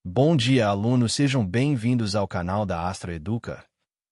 Bom dia, alunos, sejam bem-vindos ao canal da Astra Educa.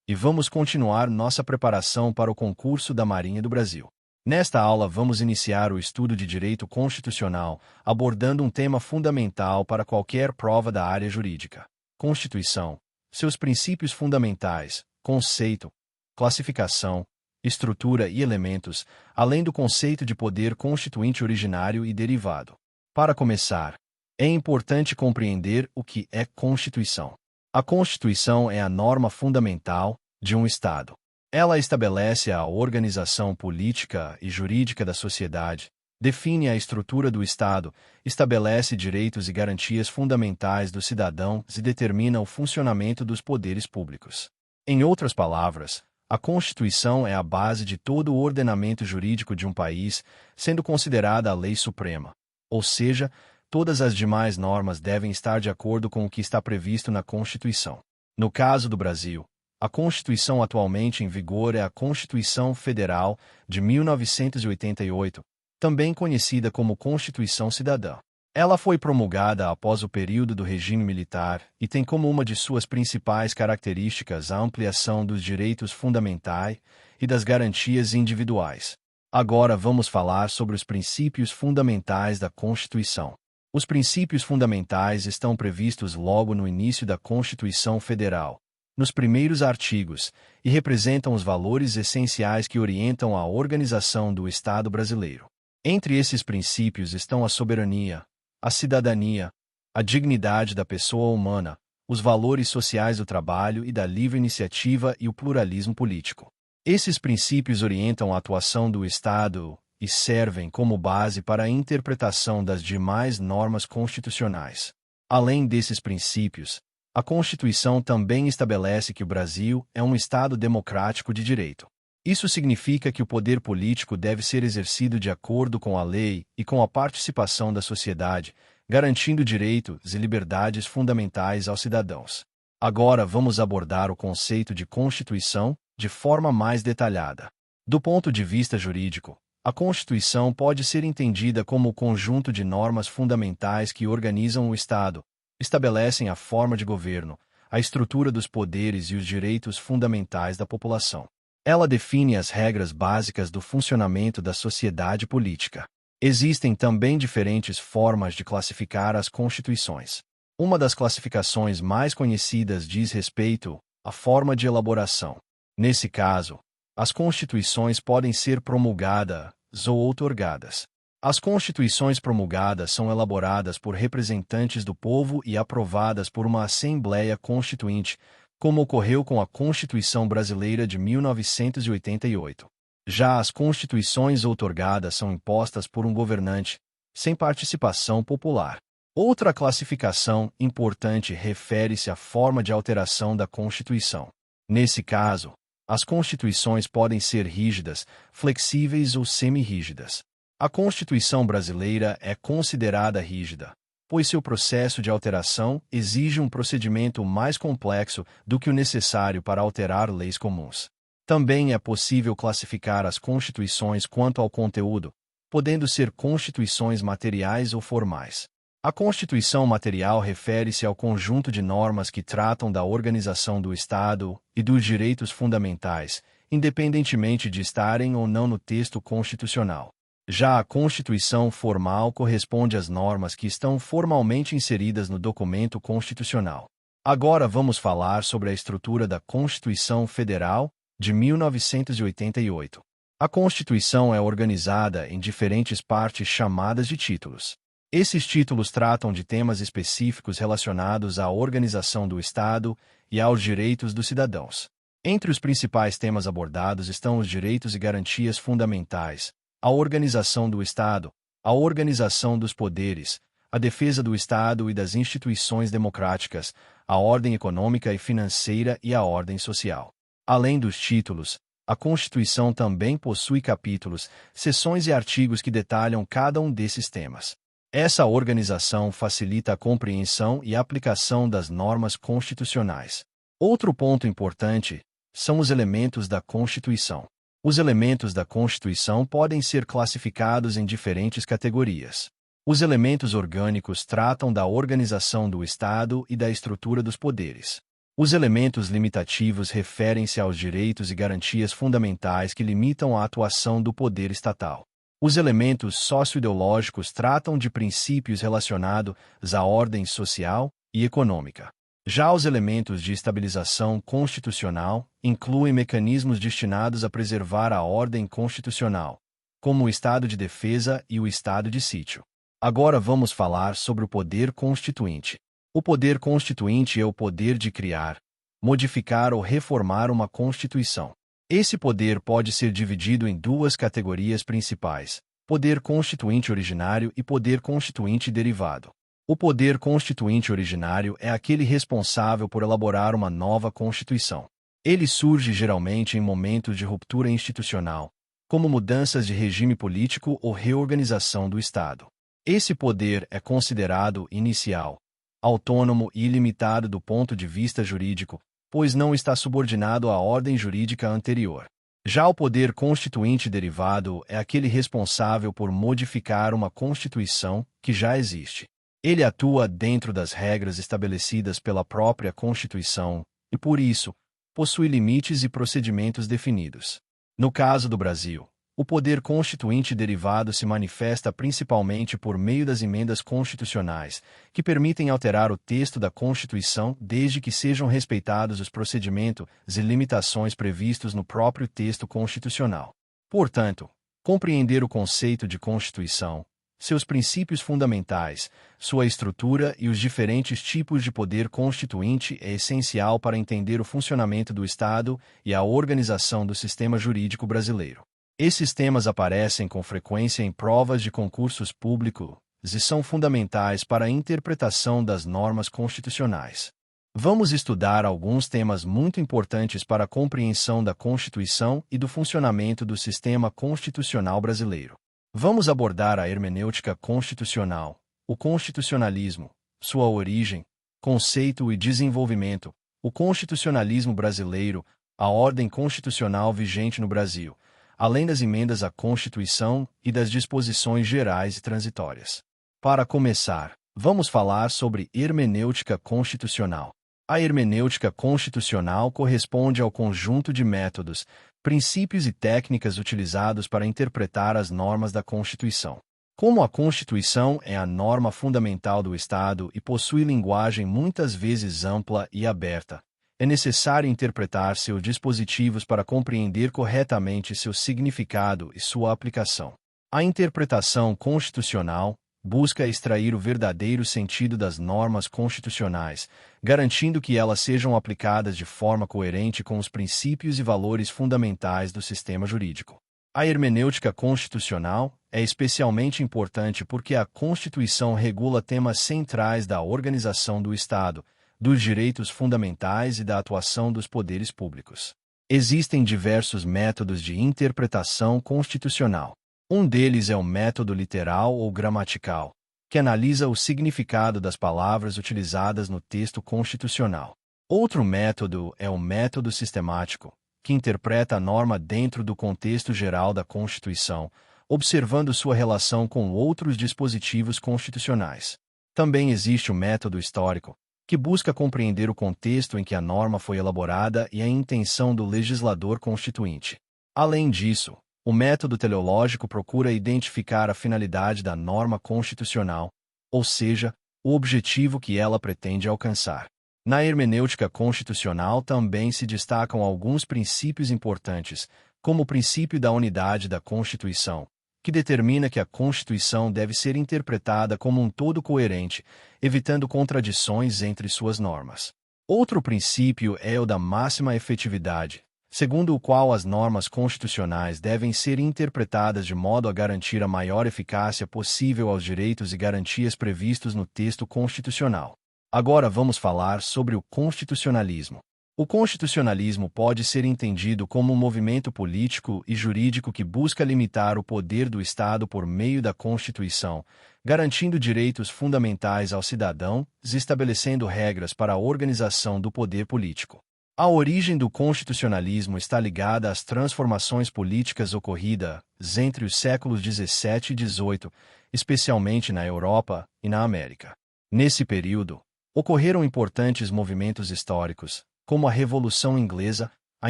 E vamos continuar nossa preparação para o concurso da Marinha do Brasil. Nesta aula, vamos iniciar o estudo de Direito Constitucional, abordando um tema fundamental para qualquer prova da área jurídica: Constituição, seus princípios fundamentais, conceito, classificação, estrutura e elementos, além do conceito de poder constituinte originário e derivado. Para começar, é importante compreender o que é Constituição. A Constituição é a norma fundamental de um Estado. Ela estabelece a organização política e jurídica da sociedade, define a estrutura do Estado, estabelece direitos e garantias fundamentais dos cidadãos e determina o funcionamento dos poderes públicos. Em outras palavras, a Constituição é a base de todo o ordenamento jurídico de um país, sendo considerada a lei suprema. Ou seja, todas as demais normas devem estar de acordo com o que está previsto na Constituição. No caso do Brasil, a Constituição atualmente em vigor é a Constituição Federal de 1988, também conhecida como Constituição Cidadã. Ela foi promulgada após o período do regime militar e tem como uma de suas principais características a ampliação dos direitos fundamentais e das garantias individuais. Agora vamos falar sobre os princípios fundamentais da Constituição. Os princípios fundamentais estão previstos logo no início da Constituição Federal, nos primeiros artigos, e representam os valores essenciais que orientam a organização do Estado brasileiro. Entre esses princípios estão a soberania, a cidadania, a dignidade da pessoa humana, os valores sociais do trabalho e da livre iniciativa e o pluralismo político. Esses princípios orientam a atuação do Estado e servem como base para a interpretação das demais normas constitucionais. Além desses princípios, a Constituição também estabelece que o Brasil é um Estado democrático de direito. Isso significa que o poder político deve ser exercido de acordo com a lei e com a participação da sociedade, garantindo direitos e liberdades fundamentais aos cidadãos. Agora vamos abordar o conceito de Constituição de forma mais detalhada. Do ponto de vista jurídico, a Constituição pode ser entendida como o conjunto de normas fundamentais que organizam o Estado, estabelecem a forma de governo, a estrutura dos poderes e os direitos fundamentais da população. Ela define as regras básicas do funcionamento da sociedade política. Existem também diferentes formas de classificar as constituições. Uma das classificações mais conhecidas diz respeito à forma de elaboração. Nesse caso, as constituições podem ser promulgadas ou outorgadas. As constituições promulgadas são elaboradas por representantes do povo e aprovadas por uma Assembleia Constituinte, como ocorreu com a Constituição Brasileira de 1988. Já as constituições outorgadas são impostas por um governante, sem participação popular. Outra classificação importante refere-se à forma de alteração da Constituição. Nesse caso, as constituições podem ser rígidas, flexíveis ou semi-rígidas. A Constituição brasileira é considerada rígida, pois seu processo de alteração exige um procedimento mais complexo do que o necessário para alterar leis comuns. Também é possível classificar as constituições quanto ao conteúdo, podendo ser constituições materiais ou formais. A Constituição material refere-se ao conjunto de normas que tratam da organização do Estado e dos direitos fundamentais, independentemente de estarem ou não no texto constitucional. Já a Constituição formal corresponde às normas que estão formalmente inseridas no documento constitucional. Agora vamos falar sobre a estrutura da Constituição Federal de 1988. A Constituição é organizada em diferentes partes chamadas de títulos. Esses títulos tratam de temas específicos relacionados à organização do Estado e aos direitos dos cidadãos. Entre os principais temas abordados estão os direitos e garantias fundamentais, a organização do Estado, a organização dos poderes, a defesa do Estado e das instituições democráticas, a ordem econômica e financeira e a ordem social. Além dos títulos, a Constituição também possui capítulos, seções e artigos que detalham cada um desses temas. Essa organização facilita a compreensão e aplicação das normas constitucionais. Outro ponto importante são os elementos da Constituição. Os elementos da Constituição podem ser classificados em diferentes categorias. Os elementos orgânicos tratam da organização do Estado e da estrutura dos poderes. Os elementos limitativos referem-se aos direitos e garantias fundamentais que limitam a atuação do poder estatal. Os elementos socioideológicos tratam de princípios relacionados à ordem social e econômica. Já os elementos de estabilização constitucional incluem mecanismos destinados a preservar a ordem constitucional, como o estado de defesa e o estado de sítio. Agora vamos falar sobre o poder constituinte. O poder constituinte é o poder de criar, modificar ou reformar uma Constituição. Esse poder pode ser dividido em duas categorias principais: poder constituinte originário e poder constituinte derivado. O poder constituinte originário é aquele responsável por elaborar uma nova Constituição. Ele surge geralmente em momentos de ruptura institucional, como mudanças de regime político ou reorganização do Estado. Esse poder é considerado inicial, autônomo e ilimitado do ponto de vista jurídico, pois não está subordinado à ordem jurídica anterior. Já o poder constituinte derivado é aquele responsável por modificar uma Constituição que já existe. Ele atua dentro das regras estabelecidas pela própria Constituição e, por isso, possui limites e procedimentos definidos. No caso do Brasil, o poder constituinte derivado se manifesta principalmente por meio das emendas constitucionais, que permitem alterar o texto da Constituição desde que sejam respeitados os procedimentos e limitações previstos no próprio texto constitucional. Portanto, compreender o conceito de Constituição, seus princípios fundamentais, sua estrutura e os diferentes tipos de poder constituinte é essencial para entender o funcionamento do Estado e a organização do sistema jurídico brasileiro. Esses temas aparecem com frequência em provas de concursos públicos e são fundamentais para a interpretação das normas constitucionais. Vamos estudar alguns temas muito importantes para a compreensão da Constituição e do funcionamento do sistema constitucional brasileiro. Vamos abordar a hermenêutica constitucional, o constitucionalismo, sua origem, conceito e desenvolvimento, o constitucionalismo brasileiro, a ordem constitucional vigente no Brasil, além das emendas à Constituição e das disposições gerais e transitórias. Para começar, vamos falar sobre hermenêutica constitucional. A hermenêutica constitucional corresponde ao conjunto de métodos, princípios e técnicas utilizados para interpretar as normas da Constituição. Como a Constituição é a norma fundamental do Estado e possui linguagem muitas vezes ampla e aberta, é necessário interpretar seus dispositivos para compreender corretamente seu significado e sua aplicação. A interpretação constitucional busca extrair o verdadeiro sentido das normas constitucionais, garantindo que elas sejam aplicadas de forma coerente com os princípios e valores fundamentais do sistema jurídico. A hermenêutica constitucional é especialmente importante porque a Constituição regula temas centrais da organização do Estado, dos direitos fundamentais e da atuação dos poderes públicos. Existem diversos métodos de interpretação constitucional. Um deles é o método literal ou gramatical, que analisa o significado das palavras utilizadas no texto constitucional. Outro método é o método sistemático, que interpreta a norma dentro do contexto geral da Constituição, observando sua relação com outros dispositivos constitucionais. Também existe o método histórico, que busca compreender o contexto em que a norma foi elaborada e a intenção do legislador constituinte. Além disso, o método teleológico procura identificar a finalidade da norma constitucional, ou seja, o objetivo que ela pretende alcançar. Na hermenêutica constitucional também se destacam alguns princípios importantes, como o princípio da unidade da Constituição, que determina que a Constituição deve ser interpretada como um todo coerente, evitando contradições entre suas normas. Outro princípio é o da máxima efetividade, segundo o qual as normas constitucionais devem ser interpretadas de modo a garantir a maior eficácia possível aos direitos e garantias previstos no texto constitucional. Agora vamos falar sobre o constitucionalismo. O constitucionalismo pode ser entendido como um movimento político e jurídico que busca limitar o poder do Estado por meio da Constituição, garantindo direitos fundamentais ao cidadão e estabelecendo regras para a organização do poder político. A origem do constitucionalismo está ligada às transformações políticas ocorridas entre os séculos XVII e XVIII, especialmente na Europa e na América. Nesse período, ocorreram importantes movimentos históricos, como a Revolução Inglesa, a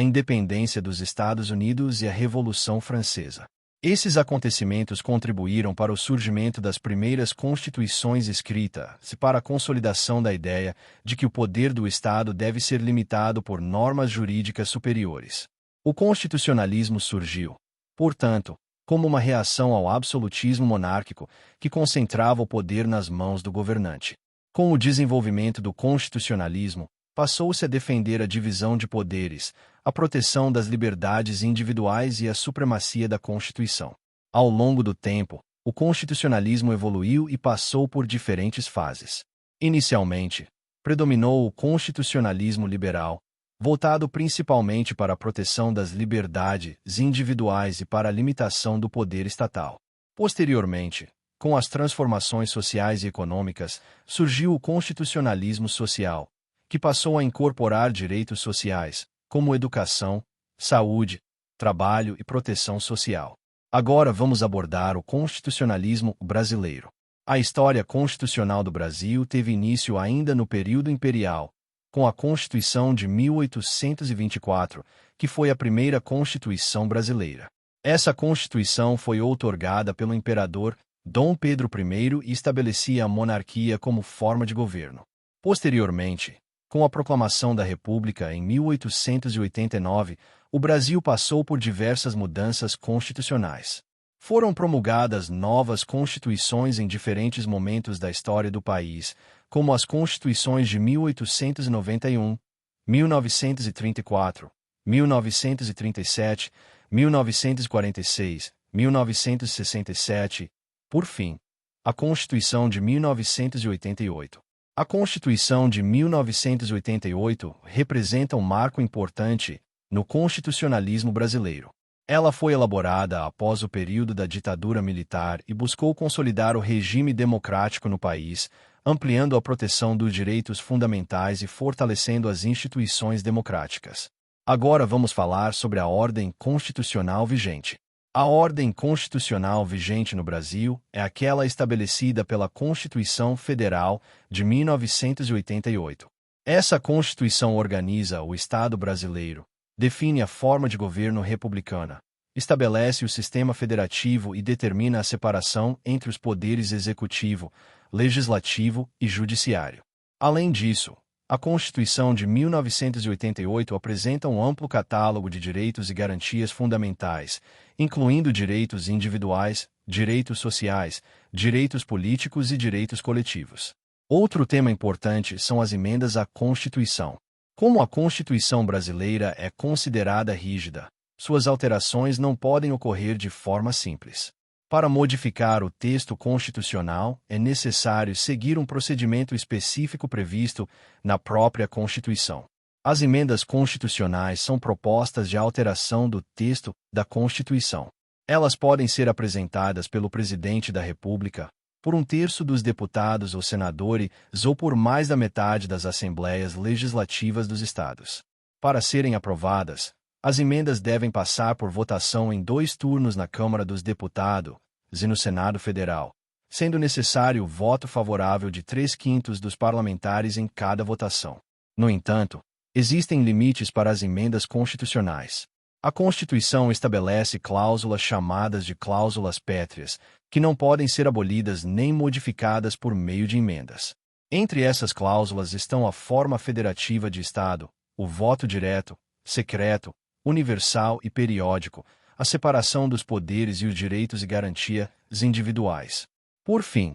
independência dos Estados Unidos e a Revolução Francesa. Esses acontecimentos contribuíram para o surgimento das primeiras constituições escritas e para a consolidação da ideia de que o poder do Estado deve ser limitado por normas jurídicas superiores. O constitucionalismo surgiu, portanto, como uma reação ao absolutismo monárquico que concentrava o poder nas mãos do governante. Com o desenvolvimento do constitucionalismo, passou-se a defender a divisão de poderes, a proteção das liberdades individuais e a supremacia da Constituição. Ao longo do tempo, o constitucionalismo evoluiu e passou por diferentes fases. Inicialmente, predominou o constitucionalismo liberal, voltado principalmente para a proteção das liberdades individuais e para a limitação do poder estatal. Posteriormente, com as transformações sociais e econômicas, surgiu o constitucionalismo social, que passou a incorporar direitos sociais, como educação, saúde, trabalho e proteção social. Agora vamos abordar o constitucionalismo brasileiro. A história constitucional do Brasil teve início ainda no período imperial, com a Constituição de 1824, que foi a primeira Constituição brasileira. Essa Constituição foi outorgada pelo imperador Dom Pedro I e estabelecia a monarquia como forma de governo. Posteriormente, com a proclamação da República em 1889, o Brasil passou por diversas mudanças constitucionais. Foram promulgadas novas constituições em diferentes momentos da história do país, como as constituições de 1891, 1934, 1937, 1946, 1967, por fim, a Constituição de 1988. A Constituição de 1988 representa um marco importante no constitucionalismo brasileiro. Ela foi elaborada após o período da ditadura militar e buscou consolidar o regime democrático no país, ampliando a proteção dos direitos fundamentais e fortalecendo as instituições democráticas. Agora vamos falar sobre a ordem constitucional vigente. A ordem constitucional vigente no Brasil é aquela estabelecida pela Constituição Federal de 1988. Essa Constituição organiza o Estado brasileiro, define a forma de governo republicana, estabelece o sistema federativo e determina a separação entre os poderes executivo, legislativo e judiciário. Além disso, a Constituição de 1988 apresenta um amplo catálogo de direitos e garantias fundamentais, incluindo direitos individuais, direitos sociais, direitos políticos e direitos coletivos. Outro tema importante são as emendas à Constituição. Como a Constituição brasileira é considerada rígida, suas alterações não podem ocorrer de forma simples. Para modificar o texto constitucional, é necessário seguir um procedimento específico previsto na própria Constituição. As emendas constitucionais são propostas de alteração do texto da Constituição. Elas podem ser apresentadas pelo Presidente da República, por um terço dos deputados ou senadores ou por mais da metade das assembleias legislativas dos estados. Para serem aprovadas, as emendas devem passar por votação em 2 turnos na Câmara dos Deputados e no Senado Federal, sendo necessário o voto favorável de 3/5 dos parlamentares em cada votação. No entanto, existem limites para as emendas constitucionais. A Constituição estabelece cláusulas chamadas de cláusulas pétreas, que não podem ser abolidas nem modificadas por meio de emendas. Entre essas cláusulas estão a forma federativa de Estado, o voto direto, secreto, universal e periódico, a separação dos poderes e os direitos e garantias individuais. Por fim,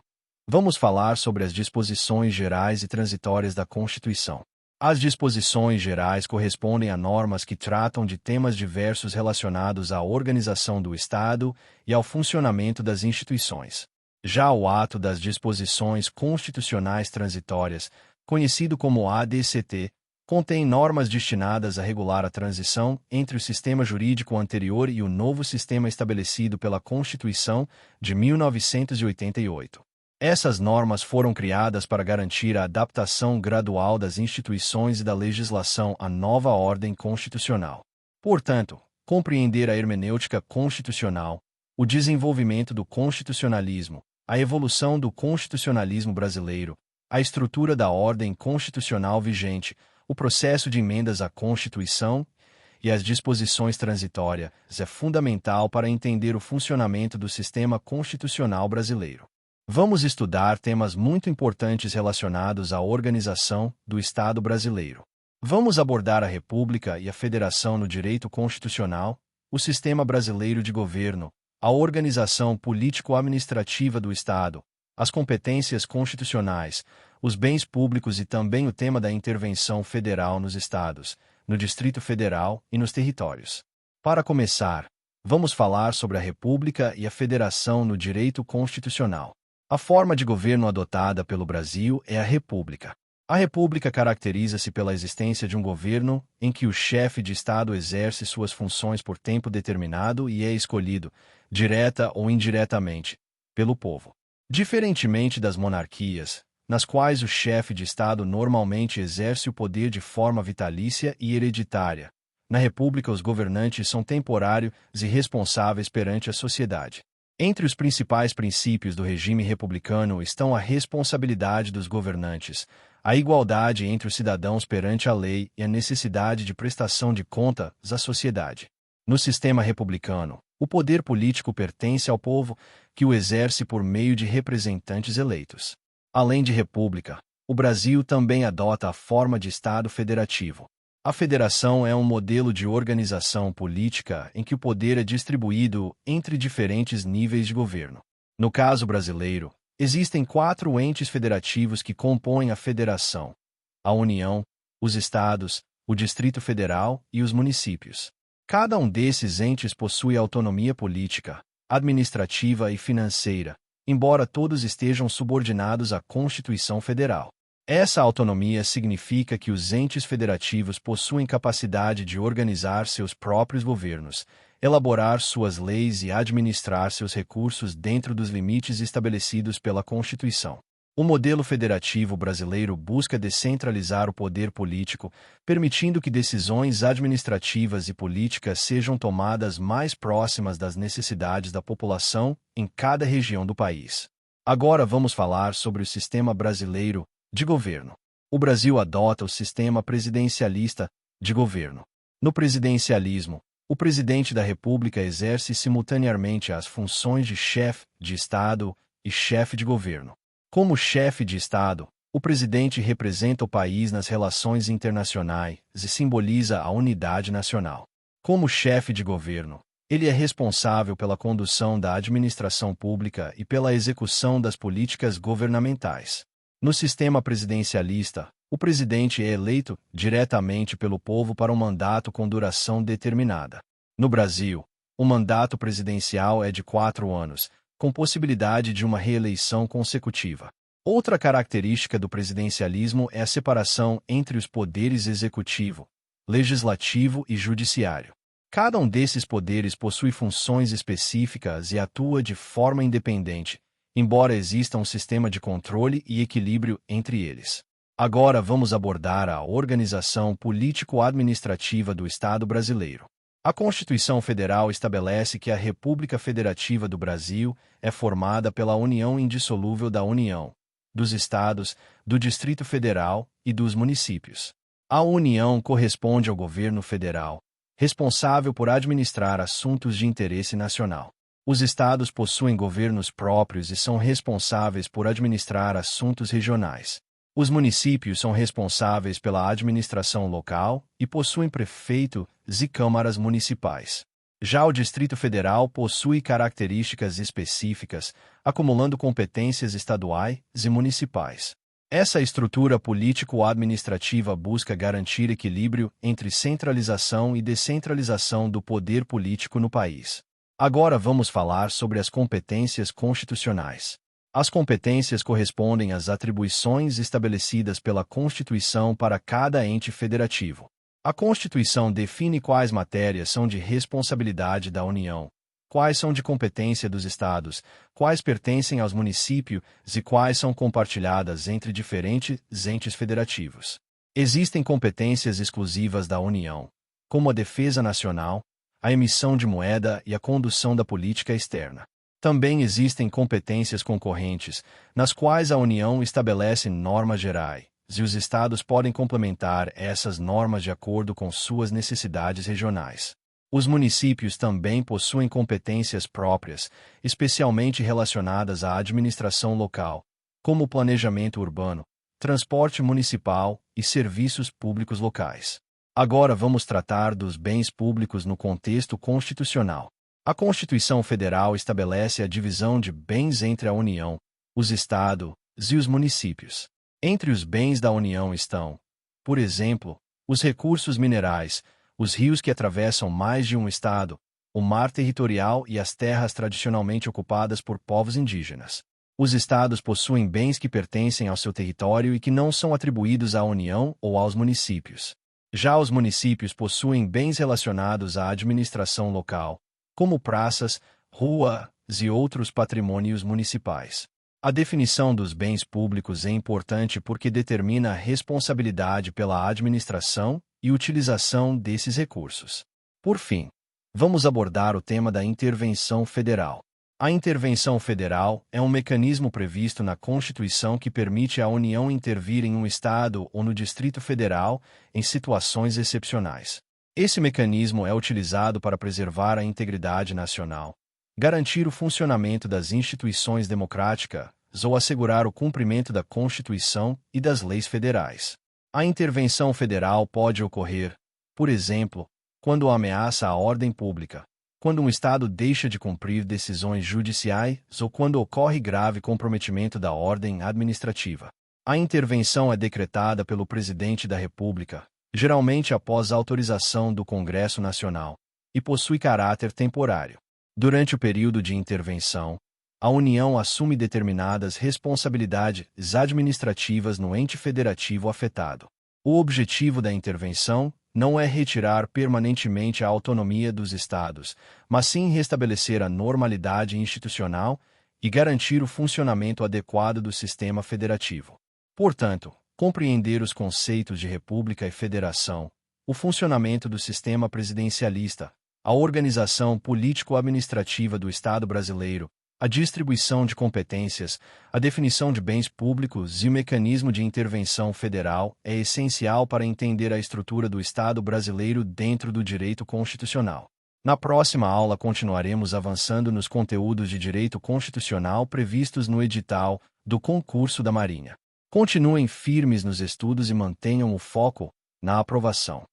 vamos falar sobre as disposições gerais e transitórias da Constituição. As disposições gerais correspondem a normas que tratam de temas diversos relacionados à organização do Estado e ao funcionamento das instituições. Já o ato das disposições constitucionais transitórias, conhecido como ADCT, contém normas destinadas a regular a transição entre o sistema jurídico anterior e o novo sistema estabelecido pela Constituição de 1988. Essas normas foram criadas para garantir a adaptação gradual das instituições e da legislação à nova ordem constitucional. Portanto, compreender a hermenêutica constitucional, o desenvolvimento do constitucionalismo, a evolução do constitucionalismo brasileiro, a estrutura da ordem constitucional vigente, o processo de emendas à Constituição e as disposições transitórias é fundamental para entender o funcionamento do sistema constitucional brasileiro. Vamos estudar temas muito importantes relacionados à organização do Estado brasileiro. Vamos abordar a República e a Federação no direito constitucional, o sistema brasileiro de governo, a organização político-administrativa do Estado, as competências constitucionais, os bens públicos e também o tema da intervenção federal nos estados, no Distrito Federal e nos territórios. Para começar, vamos falar sobre a República e a Federação no direito constitucional. A forma de governo adotada pelo Brasil é a República. A República caracteriza-se pela existência de um governo em que o chefe de Estado exerce suas funções por tempo determinado e é escolhido, direta ou indiretamente, pelo povo. Diferentemente das monarquias, nas quais o chefe de Estado normalmente exerce o poder de forma vitalícia e hereditária, na República os governantes são temporários e responsáveis perante a sociedade. Entre os principais princípios do regime republicano estão a responsabilidade dos governantes, a igualdade entre os cidadãos perante a lei e a necessidade de prestação de contas à sociedade. No sistema republicano, o poder político pertence ao povo, que o exerce por meio de representantes eleitos. Além de república, o Brasil também adota a forma de Estado federativo. A federação é um modelo de organização política em que o poder é distribuído entre diferentes níveis de governo. No caso brasileiro, existem 4 entes federativos que compõem a federação: a União, os estados, o Distrito Federal e os municípios. Cada um desses entes possui autonomia política, administrativa e financeira, embora todos estejam subordinados à Constituição Federal. Essa autonomia significa que os entes federativos possuem capacidade de organizar seus próprios governos, elaborar suas leis e administrar seus recursos dentro dos limites estabelecidos pela Constituição. O modelo federativo brasileiro busca descentralizar o poder político, permitindo que decisões administrativas e políticas sejam tomadas mais próximas das necessidades da população em cada região do país. Agora vamos falar sobre o sistema brasileiro de governo. O Brasil adota o sistema presidencialista de governo. No presidencialismo, o presidente da República exerce simultaneamente as funções de chefe de Estado e chefe de governo. Como chefe de Estado, o presidente representa o país nas relações internacionais e simboliza a unidade nacional. Como chefe de governo, ele é responsável pela condução da administração pública e pela execução das políticas governamentais. No sistema presidencialista, o presidente é eleito diretamente pelo povo para um mandato com duração determinada. No Brasil, o mandato presidencial é de 4 anos, com possibilidade de uma reeleição consecutiva. Outra característica do presidencialismo é a separação entre os poderes executivo, legislativo e judiciário. Cada um desses poderes possui funções específicas e atua de forma independente, embora exista um sistema de controle e equilíbrio entre eles. Agora vamos abordar a organização político-administrativa do Estado brasileiro. A Constituição Federal estabelece que a República Federativa do Brasil é formada pela união indissolúvel da União, dos Estados, do Distrito Federal e dos municípios. A União corresponde ao governo federal, responsável por administrar assuntos de interesse nacional. Os Estados possuem governos próprios e são responsáveis por administrar assuntos regionais. Os municípios são responsáveis pela administração local e possuem prefeitos e câmaras municipais. Já o Distrito Federal possui características específicas, acumulando competências estaduais e municipais. Essa estrutura político-administrativa busca garantir equilíbrio entre centralização e descentralização do poder político no país. Agora vamos falar sobre as competências constitucionais. As competências correspondem às atribuições estabelecidas pela Constituição para cada ente federativo. A Constituição define quais matérias são de responsabilidade da União, quais são de competência dos Estados, quais pertencem aos municípios e quais são compartilhadas entre diferentes entes federativos. Existem competências exclusivas da União, como a defesa nacional, a emissão de moeda e a condução da política externa. Também existem competências concorrentes, nas quais a União estabelece normas gerais, e os Estados podem complementar essas normas de acordo com suas necessidades regionais. Os municípios também possuem competências próprias, especialmente relacionadas à administração local, como o planejamento urbano, transporte municipal e serviços públicos locais. Agora vamos tratar dos bens públicos no contexto constitucional. A Constituição Federal estabelece a divisão de bens entre a União, os Estados e os municípios. Entre os bens da União estão, por exemplo, os recursos minerais, os rios que atravessam mais de um estado, o mar territorial e as terras tradicionalmente ocupadas por povos indígenas. Os estados possuem bens que pertencem ao seu território e que não são atribuídos à União ou aos municípios. Já os municípios possuem bens relacionados à administração local, como praças, ruas e outros patrimônios municipais. A definição dos bens públicos é importante porque determina a responsabilidade pela administração e utilização desses recursos. Por fim, vamos abordar o tema da intervenção federal. A intervenção federal é um mecanismo previsto na Constituição que permite à União intervir em um Estado ou no Distrito Federal em situações excepcionais. Esse mecanismo é utilizado para preservar a integridade nacional, garantir o funcionamento das instituições democráticas ou assegurar o cumprimento da Constituição e das leis federais. A intervenção federal pode ocorrer, por exemplo, quando ameaça a ordem pública, quando um Estado deixa de cumprir decisões judiciais ou quando ocorre grave comprometimento da ordem administrativa. A intervenção é decretada pelo Presidente da República, geralmente após autorização do Congresso Nacional, e possui caráter temporário. Durante o período de intervenção, a União assume determinadas responsabilidades administrativas no ente federativo afetado. O objetivo da intervenção não é retirar permanentemente a autonomia dos Estados, mas sim restabelecer a normalidade institucional e garantir o funcionamento adequado do sistema federativo. Portanto, compreender os conceitos de república e federação, o funcionamento do sistema presidencialista, a organização político-administrativa do Estado brasileiro, a distribuição de competências, a definição de bens públicos e o mecanismo de intervenção federal é essencial para entender a estrutura do Estado brasileiro dentro do direito constitucional. Na próxima aula continuaremos avançando nos conteúdos de direito constitucional previstos no edital do concurso da Marinha. Continuem firmes nos estudos e mantenham o foco na aprovação.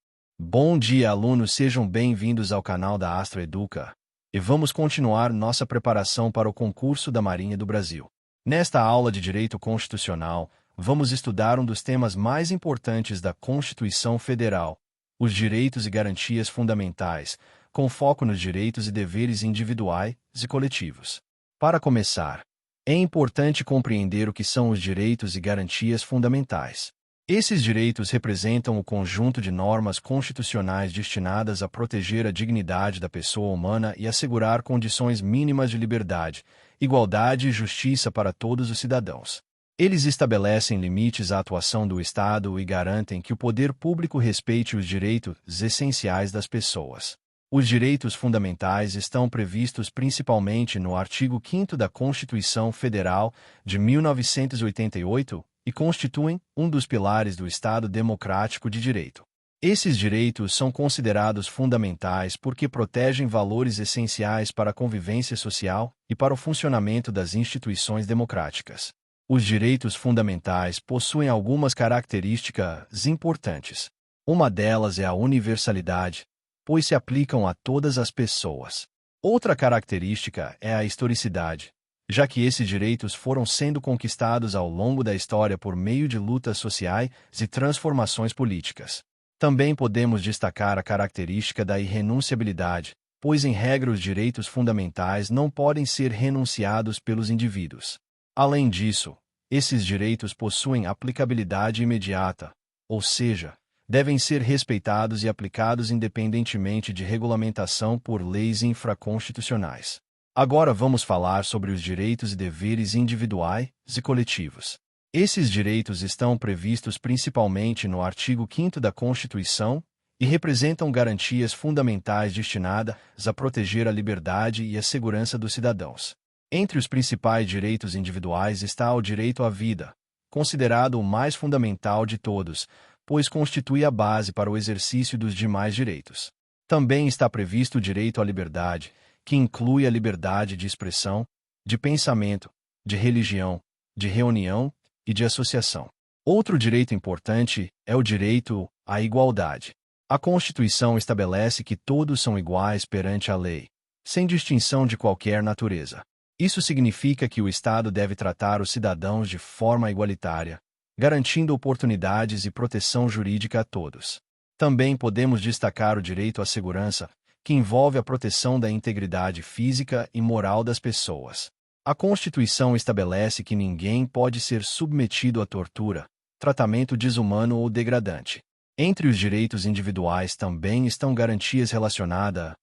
Bom dia, alunos, sejam bem-vindos ao canal da Astro Educa. E vamos continuar nossa preparação para o concurso da Marinha do Brasil. Nesta aula de Direito Constitucional, vamos estudar um dos temas mais importantes da Constituição Federal, os direitos e garantias fundamentais, com foco nos direitos e deveres individuais e coletivos. Para começar, é importante compreender o que são os direitos e garantias fundamentais. Esses direitos representam o conjunto de normas constitucionais destinadas a proteger a dignidade da pessoa humana e assegurar condições mínimas de liberdade, igualdade e justiça para todos os cidadãos. Eles estabelecem limites à atuação do Estado e garantem que o poder público respeite os direitos essenciais das pessoas. Os direitos fundamentais estão previstos principalmente no artigo 5º da Constituição Federal de 1988, e constituem um dos pilares do Estado democrático de direito. Esses direitos são considerados fundamentais porque protegem valores essenciais para a convivência social e para o funcionamento das instituições democráticas. Os direitos fundamentais possuem algumas características importantes. Uma delas é a universalidade, pois se aplicam a todas as pessoas. Outra característica é a historicidade, já que esses direitos foram sendo conquistados ao longo da história por meio de lutas sociais e transformações políticas. Também podemos destacar a característica da irrenunciabilidade, pois em regra os direitos fundamentais não podem ser renunciados pelos indivíduos. Além disso, esses direitos possuem aplicabilidade imediata, ou seja, devem ser respeitados e aplicados independentemente de regulamentação por leis infraconstitucionais. Agora vamos falar sobre os direitos e deveres individuais e coletivos. Esses direitos estão previstos principalmente no artigo 5º da Constituição e representam garantias fundamentais destinadas a proteger a liberdade e a segurança dos cidadãos. Entre os principais direitos individuais está o direito à vida, considerado o mais fundamental de todos, pois constitui a base para o exercício dos demais direitos. Também está previsto o direito à liberdade, que inclui a liberdade de expressão, de pensamento, de religião, de reunião e de associação. Outro direito importante é o direito à igualdade. A Constituição estabelece que todos são iguais perante a lei, sem distinção de qualquer natureza. Isso significa que o Estado deve tratar os cidadãos de forma igualitária, garantindo oportunidades e proteção jurídica a todos. Também podemos destacar o direito à segurança, que envolve a proteção da integridade física e moral das pessoas. A Constituição estabelece que ninguém pode ser submetido à tortura, tratamento desumano ou degradante. Entre os direitos individuais também estão garantias relacionadas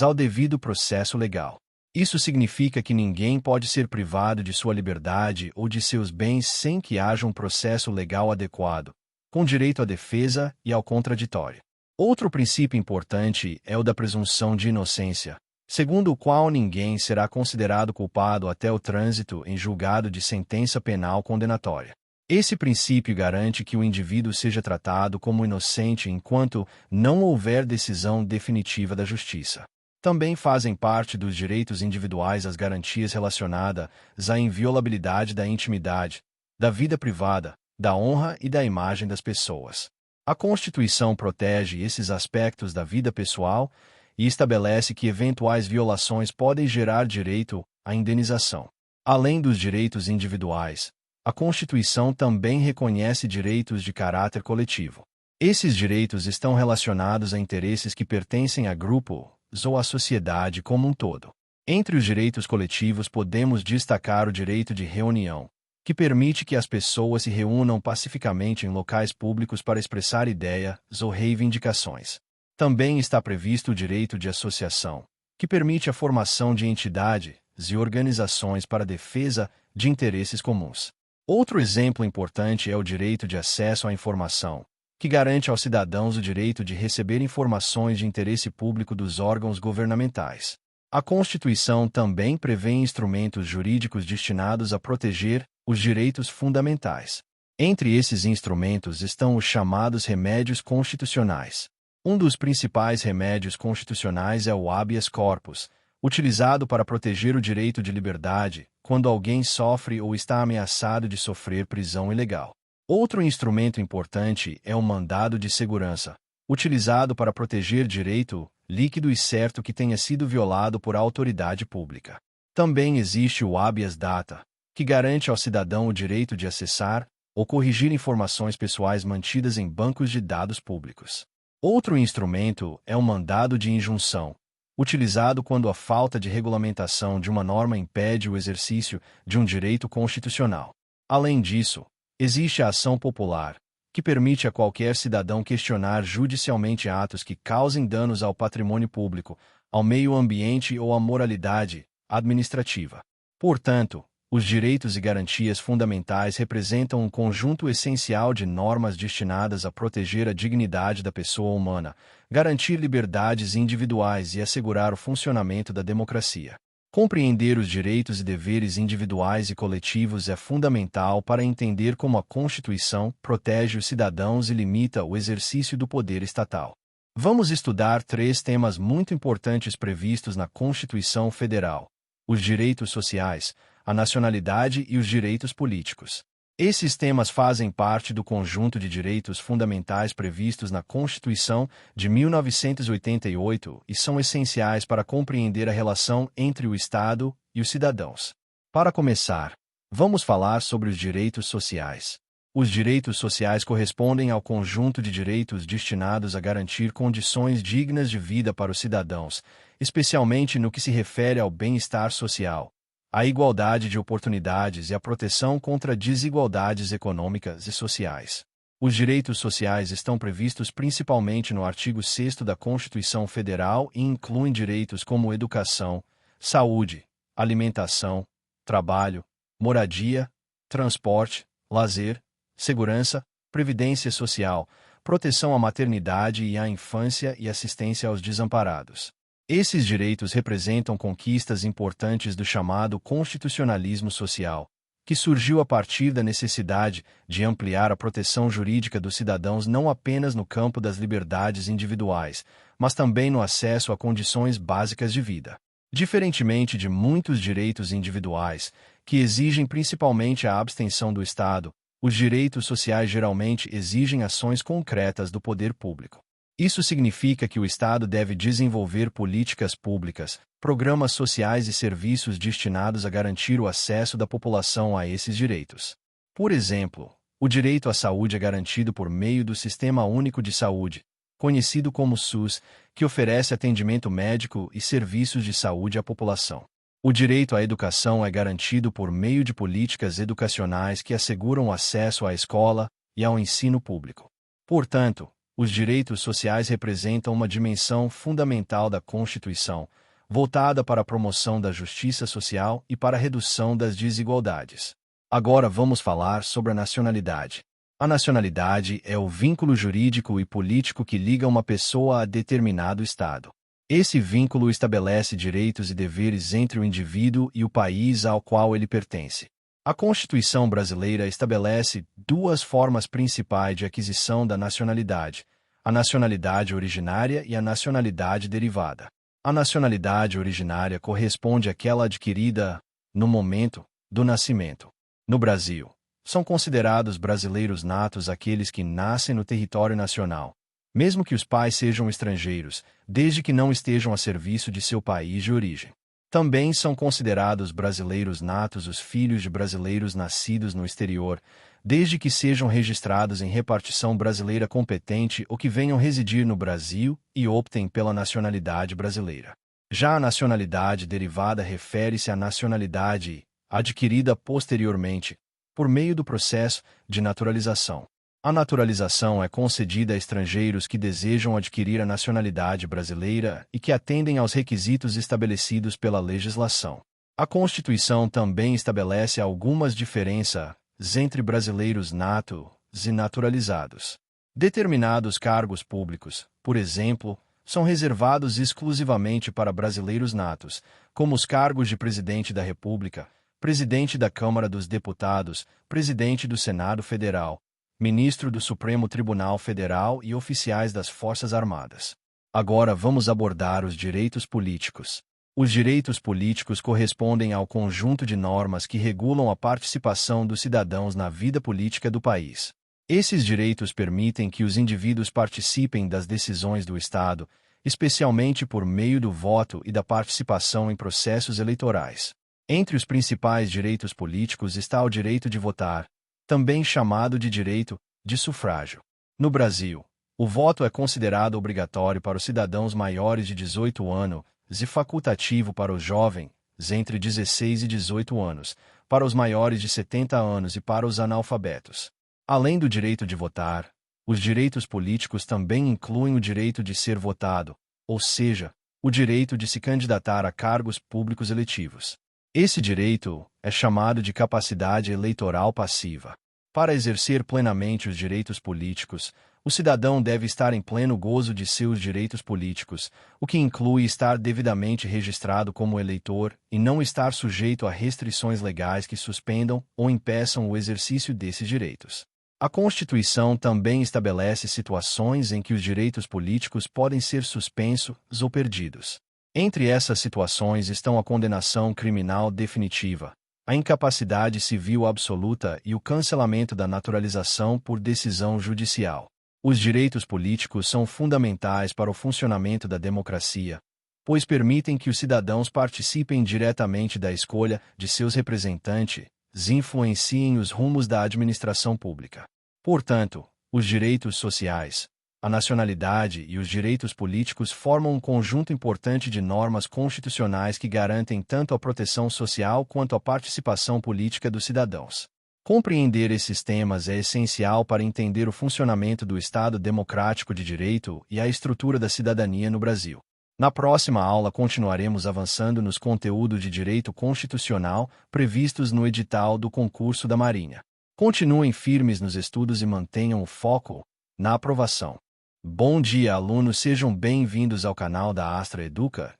ao devido processo legal. Isso significa que ninguém pode ser privado de sua liberdade ou de seus bens sem que haja um processo legal adequado, com direito à defesa e ao contraditório. Outro princípio importante é o da presunção de inocência, segundo o qual ninguém será considerado culpado até o trânsito em julgado de sentença penal condenatória. Esse princípio garante que o indivíduo seja tratado como inocente enquanto não houver decisão definitiva da justiça. Também fazem parte dos direitos individuais as garantias relacionadas à inviolabilidade da intimidade, da vida privada, da honra e da imagem das pessoas. A Constituição protege esses aspectos da vida pessoal e estabelece que eventuais violações podem gerar direito à indenização. Além dos direitos individuais, a Constituição também reconhece direitos de caráter coletivo. Esses direitos estão relacionados a interesses que pertencem a grupos ou à sociedade como um todo. Entre os direitos coletivos podemos destacar o direito de reunião, que permite que as pessoas se reúnam pacificamente em locais públicos para expressar ideias ou reivindicações. Também está previsto o direito de associação, que permite a formação de entidades e organizações para a defesa de interesses comuns. Outro exemplo importante é o direito de acesso à informação, que garante aos cidadãos o direito de receber informações de interesse público dos órgãos governamentais. A Constituição também prevê instrumentos jurídicos destinados a proteger os direitos fundamentais. Entre esses instrumentos estão os chamados remédios constitucionais. Um dos principais remédios constitucionais é o habeas corpus, utilizado para proteger o direito de liberdade quando alguém sofre ou está ameaçado de sofrer prisão ilegal. Outro instrumento importante é o mandado de segurança, utilizado para proteger direito líquido e certo que tenha sido violado por autoridade pública. Também existe o habeas data, que garante ao cidadão o direito de acessar ou corrigir informações pessoais mantidas em bancos de dados públicos. Outro instrumento é o mandado de injunção, utilizado quando a falta de regulamentação de uma norma impede o exercício de um direito constitucional. Além disso, existe a ação popular, que permite a qualquer cidadão questionar judicialmente atos que causem danos ao patrimônio público, ao meio ambiente ou à moralidade administrativa. Portanto, os direitos e garantias fundamentais representam um conjunto essencial de normas destinadas a proteger a dignidade da pessoa humana, garantir liberdades individuais e assegurar o funcionamento da democracia. Compreender os direitos e deveres individuais e coletivos é fundamental para entender como a Constituição protege os cidadãos e limita o exercício do poder estatal. Vamos estudar 3 temas muito importantes previstos na Constituição Federal: os direitos sociais, a nacionalidade e os direitos políticos. Esses temas fazem parte do conjunto de direitos fundamentais previstos na Constituição de 1988 e são essenciais para compreender a relação entre o Estado e os cidadãos. Para começar, vamos falar sobre os direitos sociais. Os direitos sociais correspondem ao conjunto de direitos destinados a garantir condições dignas de vida para os cidadãos, especialmente no que se refere ao bem-estar social, a igualdade de oportunidades e a proteção contra desigualdades econômicas e sociais. Os direitos sociais estão previstos principalmente no artigo 6º da Constituição Federal e incluem direitos como educação, saúde, alimentação, trabalho, moradia, transporte, lazer, segurança, previdência social, proteção à maternidade e à infância e assistência aos desamparados. Esses direitos representam conquistas importantes do chamado constitucionalismo social, que surgiu a partir da necessidade de ampliar a proteção jurídica dos cidadãos não apenas no campo das liberdades individuais, mas também no acesso a condições básicas de vida. Diferentemente de muitos direitos individuais, que exigem principalmente a abstenção do Estado, os direitos sociais geralmente exigem ações concretas do poder público. Isso significa que o Estado deve desenvolver políticas públicas, programas sociais e serviços destinados a garantir o acesso da população a esses direitos. Por exemplo, o direito à saúde é garantido por meio do Sistema Único de Saúde, conhecido como SUS, que oferece atendimento médico e serviços de saúde à população. O direito à educação é garantido por meio de políticas educacionais que asseguram o acesso à escola e ao ensino público. Portanto, os direitos sociais representam uma dimensão fundamental da Constituição, voltada para a promoção da justiça social e para a redução das desigualdades. Agora vamos falar sobre a nacionalidade. A nacionalidade é o vínculo jurídico e político que liga uma pessoa a determinado Estado. Esse vínculo estabelece direitos e deveres entre o indivíduo e o país ao qual ele pertence. A Constituição brasileira estabelece duas formas principais de aquisição da nacionalidade: a nacionalidade originária e a nacionalidade derivada. A nacionalidade originária corresponde àquela adquirida no momento do nascimento. No Brasil, são considerados brasileiros natos aqueles que nascem no território nacional, mesmo que os pais sejam estrangeiros, desde que não estejam a serviço de seu país de origem. Também são considerados brasileiros natos os filhos de brasileiros nascidos no exterior, desde que sejam registrados em repartição brasileira competente ou que venham residir no Brasil e optem pela nacionalidade brasileira. Já a nacionalidade derivada refere-se à nacionalidade adquirida posteriormente, por meio do processo de naturalização. A naturalização é concedida a estrangeiros que desejam adquirir a nacionalidade brasileira e que atendem aos requisitos estabelecidos pela legislação. A Constituição também estabelece algumas diferenças entre brasileiros natos e naturalizados. Determinados cargos públicos, por exemplo, são reservados exclusivamente para brasileiros natos, como os cargos de presidente da República, presidente da Câmara dos Deputados, presidente do Senado Federal, ministro do Supremo Tribunal Federal e oficiais das Forças Armadas. Agora vamos abordar os direitos políticos. Os direitos políticos correspondem ao conjunto de normas que regulam a participação dos cidadãos na vida política do país. Esses direitos permitem que os indivíduos participem das decisões do Estado, especialmente por meio do voto e da participação em processos eleitorais. Entre os principais direitos políticos está o direito de votar, também chamado de direito de sufrágio. No Brasil, o voto é considerado obrigatório para os cidadãos maiores de 18 anos e facultativo para os jovens entre 16 e 18 anos, para os maiores de 70 anos e para os analfabetos. Além do direito de votar, os direitos políticos também incluem o direito de ser votado, ou seja, o direito de se candidatar a cargos públicos eletivos. Esse direito é chamado de capacidade eleitoral passiva. Para exercer plenamente os direitos políticos, o cidadão deve estar em pleno gozo de seus direitos políticos, o que inclui estar devidamente registrado como eleitor e não estar sujeito a restrições legais que suspendam ou impeçam o exercício desses direitos. A Constituição também estabelece situações em que os direitos políticos podem ser suspensos ou perdidos. Entre essas situações estão a condenação criminal definitiva, a incapacidade civil absoluta e o cancelamento da naturalização por decisão judicial. Os direitos políticos são fundamentais para o funcionamento da democracia, pois permitem que os cidadãos participem diretamente da escolha de seus representantes e influenciem os rumos da administração pública. Portanto, os direitos sociais, a nacionalidade e os direitos políticos formam um conjunto importante de normas constitucionais que garantem tanto a proteção social quanto a participação política dos cidadãos. Compreender esses temas é essencial para entender o funcionamento do Estado democrático de direito e a estrutura da cidadania no Brasil. Na próxima aula continuaremos avançando nos conteúdos de direito constitucional previstos no edital do concurso da Marinha. Continuem firmes nos estudos e mantenham o foco na aprovação. Bom dia, alunos, sejam bem-vindos ao canal da Astra Educa,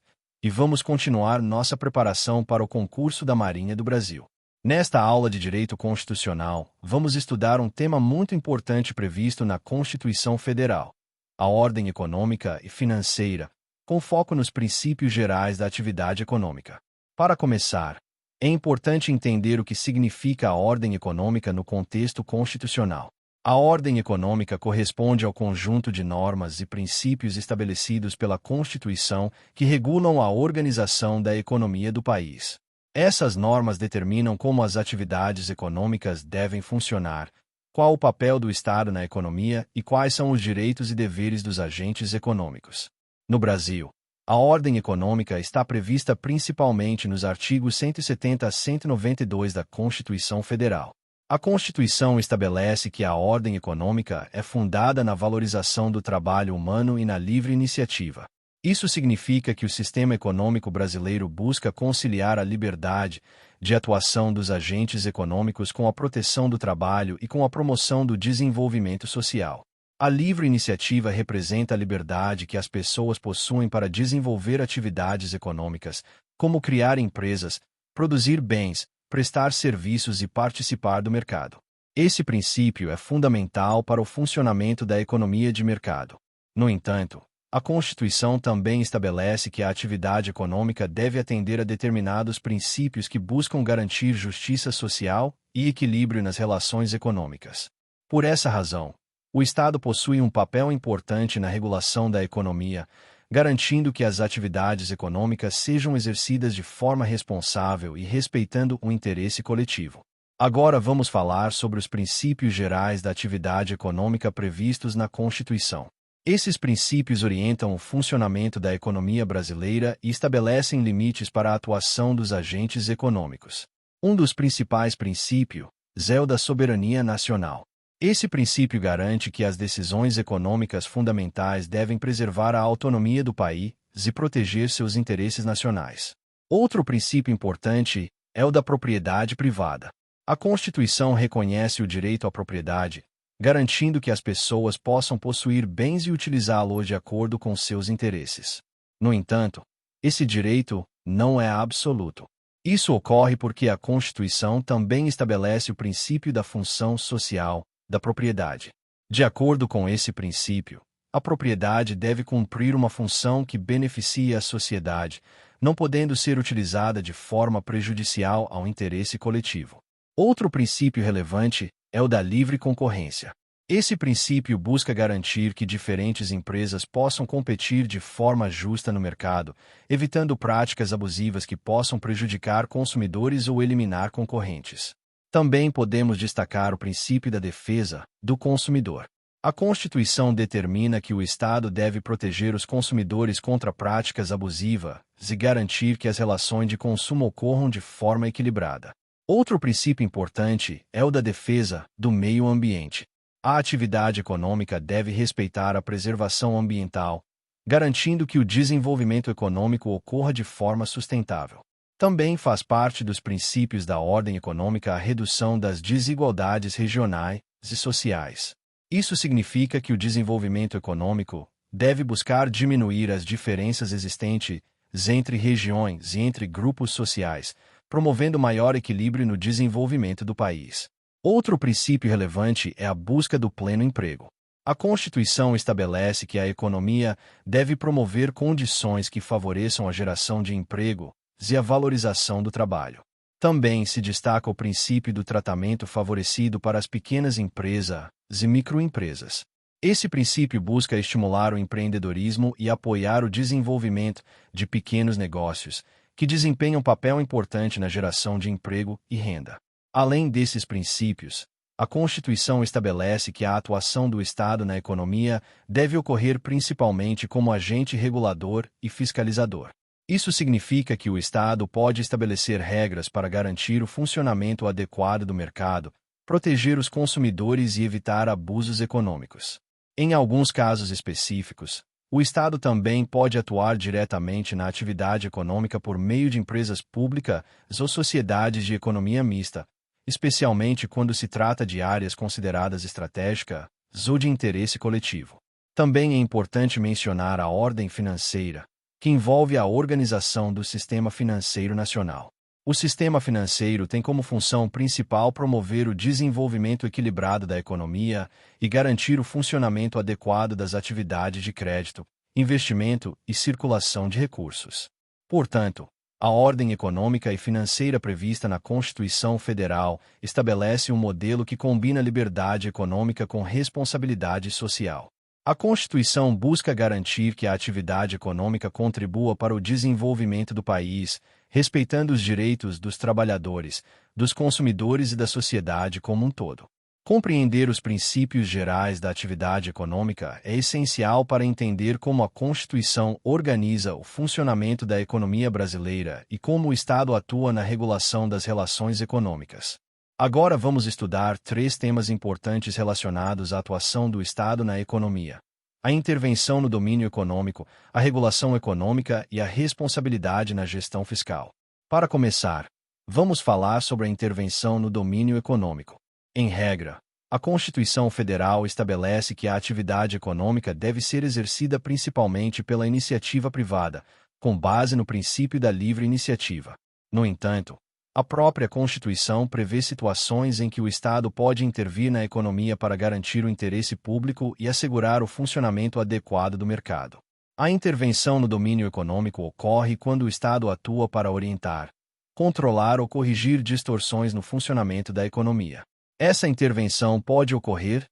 e vamos continuar nossa preparação para o concurso da Marinha do Brasil. Nesta aula de Direito Constitucional, vamos estudar um tema muito importante previsto na Constituição Federal: a ordem econômica e financeira, com foco nos princípios gerais da atividade econômica. Para começar, é importante entender o que significa a ordem econômica no contexto constitucional. A ordem econômica corresponde ao conjunto de normas e princípios estabelecidos pela Constituição que regulam a organização da economia do país. Essas normas determinam como as atividades econômicas devem funcionar, qual o papel do Estado na economia e quais são os direitos e deveres dos agentes econômicos. No Brasil, a ordem econômica está prevista principalmente nos artigos 170 a 192 da Constituição Federal. A Constituição estabelece que a ordem econômica é fundada na valorização do trabalho humano e na livre iniciativa. Isso significa que o sistema econômico brasileiro busca conciliar a liberdade de atuação dos agentes econômicos com a proteção do trabalho e com a promoção do desenvolvimento social. A livre iniciativa representa a liberdade que as pessoas possuem para desenvolver atividades econômicas, como criar empresas, produzir bens, prestar serviços e participar do mercado. Esse princípio é fundamental para o funcionamento da economia de mercado. No entanto, a Constituição também estabelece que a atividade econômica deve atender a determinados princípios que buscam garantir justiça social e equilíbrio nas relações econômicas. Por essa razão, o Estado possui um papel importante na regulação da economia, garantindo que as atividades econômicas sejam exercidas de forma responsável e respeitando o interesse coletivo. Agora vamos falar sobre os princípios gerais da atividade econômica previstos na Constituição. Esses princípios orientam o funcionamento da economia brasileira e estabelecem limites para a atuação dos agentes econômicos. Um dos principais princípios é o da soberania nacional. Esse princípio garante que as decisões econômicas fundamentais devem preservar a autonomia do país e proteger seus interesses nacionais. Outro princípio importante é o da propriedade privada. A Constituição reconhece o direito à propriedade, garantindo que as pessoas possam possuir bens e utilizá-los de acordo com seus interesses. No entanto, esse direito não é absoluto. Isso ocorre porque a Constituição também estabelece o princípio da função social da propriedade. De acordo com esse princípio, a propriedade deve cumprir uma função que beneficie a sociedade, não podendo ser utilizada de forma prejudicial ao interesse coletivo. Outro princípio relevante é o da livre concorrência. Esse princípio busca garantir que diferentes empresas possam competir de forma justa no mercado, evitando práticas abusivas que possam prejudicar consumidores ou eliminar concorrentes. Também podemos destacar o princípio da defesa do consumidor. A Constituição determina que o Estado deve proteger os consumidores contra práticas abusivas e garantir que as relações de consumo ocorram de forma equilibrada. Outro princípio importante é o da defesa do meio ambiente. A atividade econômica deve respeitar a preservação ambiental, garantindo que o desenvolvimento econômico ocorra de forma sustentável. Também faz parte dos princípios da ordem econômica a redução das desigualdades regionais e sociais. Isso significa que o desenvolvimento econômico deve buscar diminuir as diferenças existentes entre regiões e entre grupos sociais, promovendo maior equilíbrio no desenvolvimento do país. Outro princípio relevante é a busca do pleno emprego. A Constituição estabelece que a economia deve promover condições que favoreçam a geração de emprego e a valorização do trabalho. Também se destaca o princípio do tratamento favorecido para as pequenas empresas e microempresas. Esse princípio busca estimular o empreendedorismo e apoiar o desenvolvimento de pequenos negócios, que desempenham um papel importante na geração de emprego e renda. Além desses princípios, a Constituição estabelece que a atuação do Estado na economia deve ocorrer principalmente como agente regulador e fiscalizador. Isso significa que o Estado pode estabelecer regras para garantir o funcionamento adequado do mercado, proteger os consumidores e evitar abusos econômicos. Em alguns casos específicos, o Estado também pode atuar diretamente na atividade econômica por meio de empresas públicas ou sociedades de economia mista, especialmente quando se trata de áreas consideradas estratégicas ou de interesse coletivo. Também é importante mencionar a ordem financeira, que envolve a organização do sistema financeiro nacional. O sistema financeiro tem como função principal promover o desenvolvimento equilibrado da economia e garantir o funcionamento adequado das atividades de crédito, investimento e circulação de recursos. Portanto, a ordem econômica e financeira prevista na Constituição Federal estabelece um modelo que combina liberdade econômica com responsabilidade social. A Constituição busca garantir que a atividade econômica contribua para o desenvolvimento do país, respeitando os direitos dos trabalhadores, dos consumidores e da sociedade como um todo. Compreender os princípios gerais da atividade econômica é essencial para entender como a Constituição organiza o funcionamento da economia brasileira e como o Estado atua na regulação das relações econômicas. Agora vamos estudar 3 temas importantes relacionados à atuação do Estado na economia: a intervenção no domínio econômico, a regulação econômica e a responsabilidade na gestão fiscal. Para começar, vamos falar sobre a intervenção no domínio econômico. Em regra, a Constituição Federal estabelece que a atividade econômica deve ser exercida principalmente pela iniciativa privada, com base no princípio da livre iniciativa. No entanto, a própria Constituição prevê situações em que o Estado pode intervir na economia para garantir o interesse público e assegurar o funcionamento adequado do mercado. A intervenção no domínio econômico ocorre quando o Estado atua para orientar, controlar ou corrigir distorções no funcionamento da economia. Essa intervenção pode ocorrer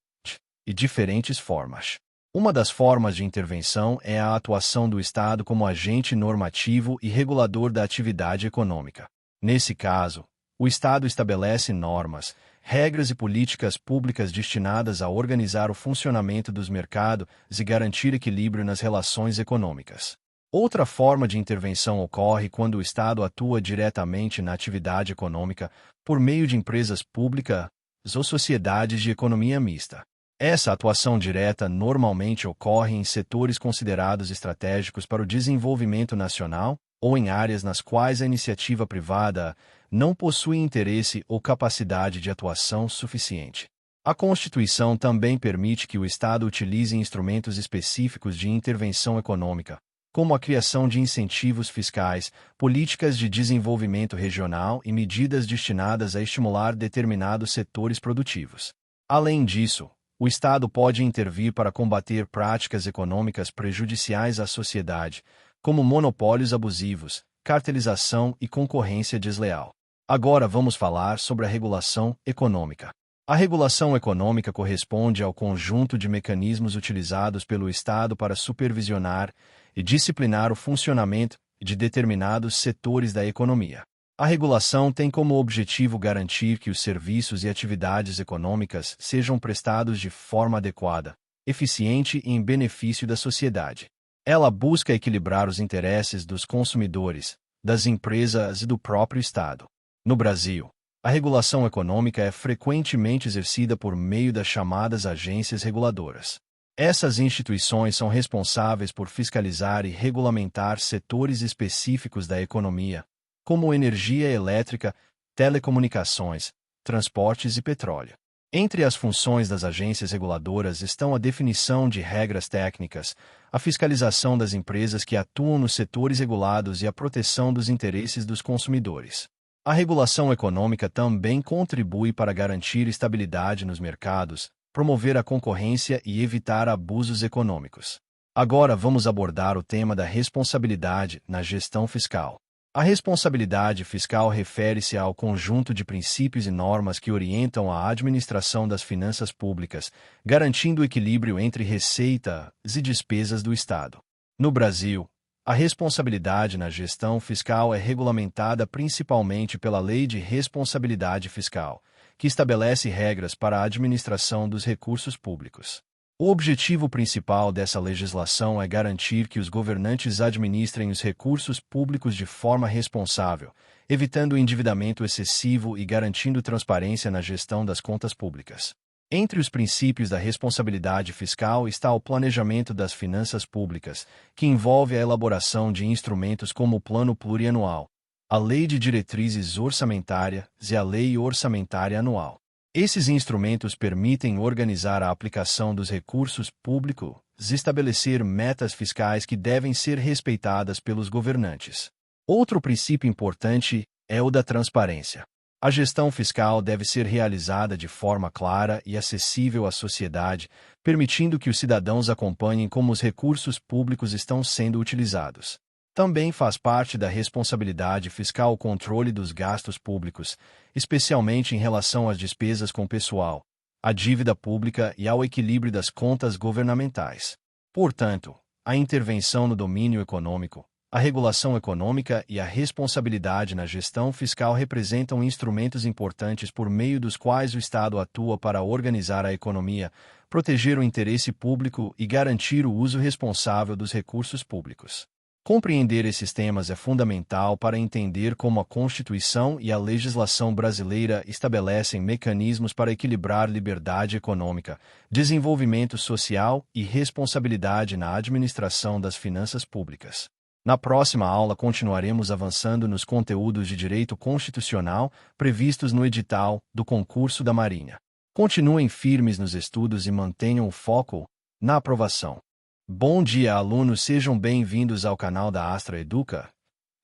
de diferentes formas. Uma das formas de intervenção é a atuação do Estado como agente normativo e regulador da atividade econômica. Nesse caso, o Estado estabelece normas, regras e políticas públicas destinadas a organizar o funcionamento dos mercados e garantir equilíbrio nas relações econômicas. Outra forma de intervenção ocorre quando o Estado atua diretamente na atividade econômica por meio de empresas públicas ou sociedades de economia mista. Essa atuação direta normalmente ocorre em setores considerados estratégicos para o desenvolvimento nacional ou em áreas nas quais a iniciativa privada não possui interesse ou capacidade de atuação suficiente. A Constituição também permite que o Estado utilize instrumentos específicos de intervenção econômica, como a criação de incentivos fiscais, políticas de desenvolvimento regional e medidas destinadas a estimular determinados setores produtivos. Além disso, o Estado pode intervir para combater práticas econômicas prejudiciais à sociedade, como monopólios abusivos, cartelização e concorrência desleal. Agora vamos falar sobre a regulação econômica. A regulação econômica corresponde ao conjunto de mecanismos utilizados pelo Estado para supervisionar e disciplinar o funcionamento de determinados setores da economia. A regulação tem como objetivo garantir que os serviços e atividades econômicas sejam prestados de forma adequada, eficiente e em benefício da sociedade. Ela busca equilibrar os interesses dos consumidores, das empresas e do próprio Estado. No Brasil, a regulação econômica é frequentemente exercida por meio das chamadas agências reguladoras. Essas instituições são responsáveis por fiscalizar e regulamentar setores específicos da economia, como energia elétrica, telecomunicações, transportes e petróleo. Entre as funções das agências reguladoras estão a definição de regras técnicas, a fiscalização das empresas que atuam nos setores regulados e a proteção dos interesses dos consumidores. A regulação econômica também contribui para garantir estabilidade nos mercados, promover a concorrência e evitar abusos econômicos. Agora vamos abordar o tema da responsabilidade na gestão fiscal. A responsabilidade fiscal refere-se ao conjunto de princípios e normas que orientam a administração das finanças públicas, garantindo o equilíbrio entre receitas e despesas do Estado. No Brasil, a responsabilidade na gestão fiscal é regulamentada principalmente pela Lei de Responsabilidade Fiscal, que estabelece regras para a administração dos recursos públicos. O objetivo principal dessa legislação é garantir que os governantes administrem os recursos públicos de forma responsável, evitando o endividamento excessivo e garantindo transparência na gestão das contas públicas. Entre os princípios da responsabilidade fiscal está o planejamento das finanças públicas, que envolve a elaboração de instrumentos como o Plano Plurianual, a Lei de Diretrizes Orçamentárias e a Lei Orçamentária Anual. Esses instrumentos permitem organizar a aplicação dos recursos públicos estabelecer metas fiscais que devem ser respeitadas pelos governantes. Outro princípio importante é o da transparência. A gestão fiscal deve ser realizada de forma clara e acessível à sociedade, permitindo que os cidadãos acompanhem como os recursos públicos estão sendo utilizados. Também faz parte da responsabilidade fiscal o controle dos gastos públicos, especialmente em relação às despesas com pessoal, à dívida pública e ao equilíbrio das contas governamentais. Portanto, a intervenção no domínio econômico, a regulação econômica e a responsabilidade na gestão fiscal representam instrumentos importantes por meio dos quais o Estado atua para organizar a economia, proteger o interesse público e garantir o uso responsável dos recursos públicos. Compreender esses temas é fundamental para entender como a Constituição e a legislação brasileira estabelecem mecanismos para equilibrar liberdade econômica, desenvolvimento social e responsabilidade na administração das finanças públicas. Na próxima aula continuaremos avançando nos conteúdos de direito constitucional previstos no edital do concurso da Marinha. Continuem firmes nos estudos e mantenham o foco na aprovação. Bom dia, alunos, sejam bem-vindos ao canal da Astra Educa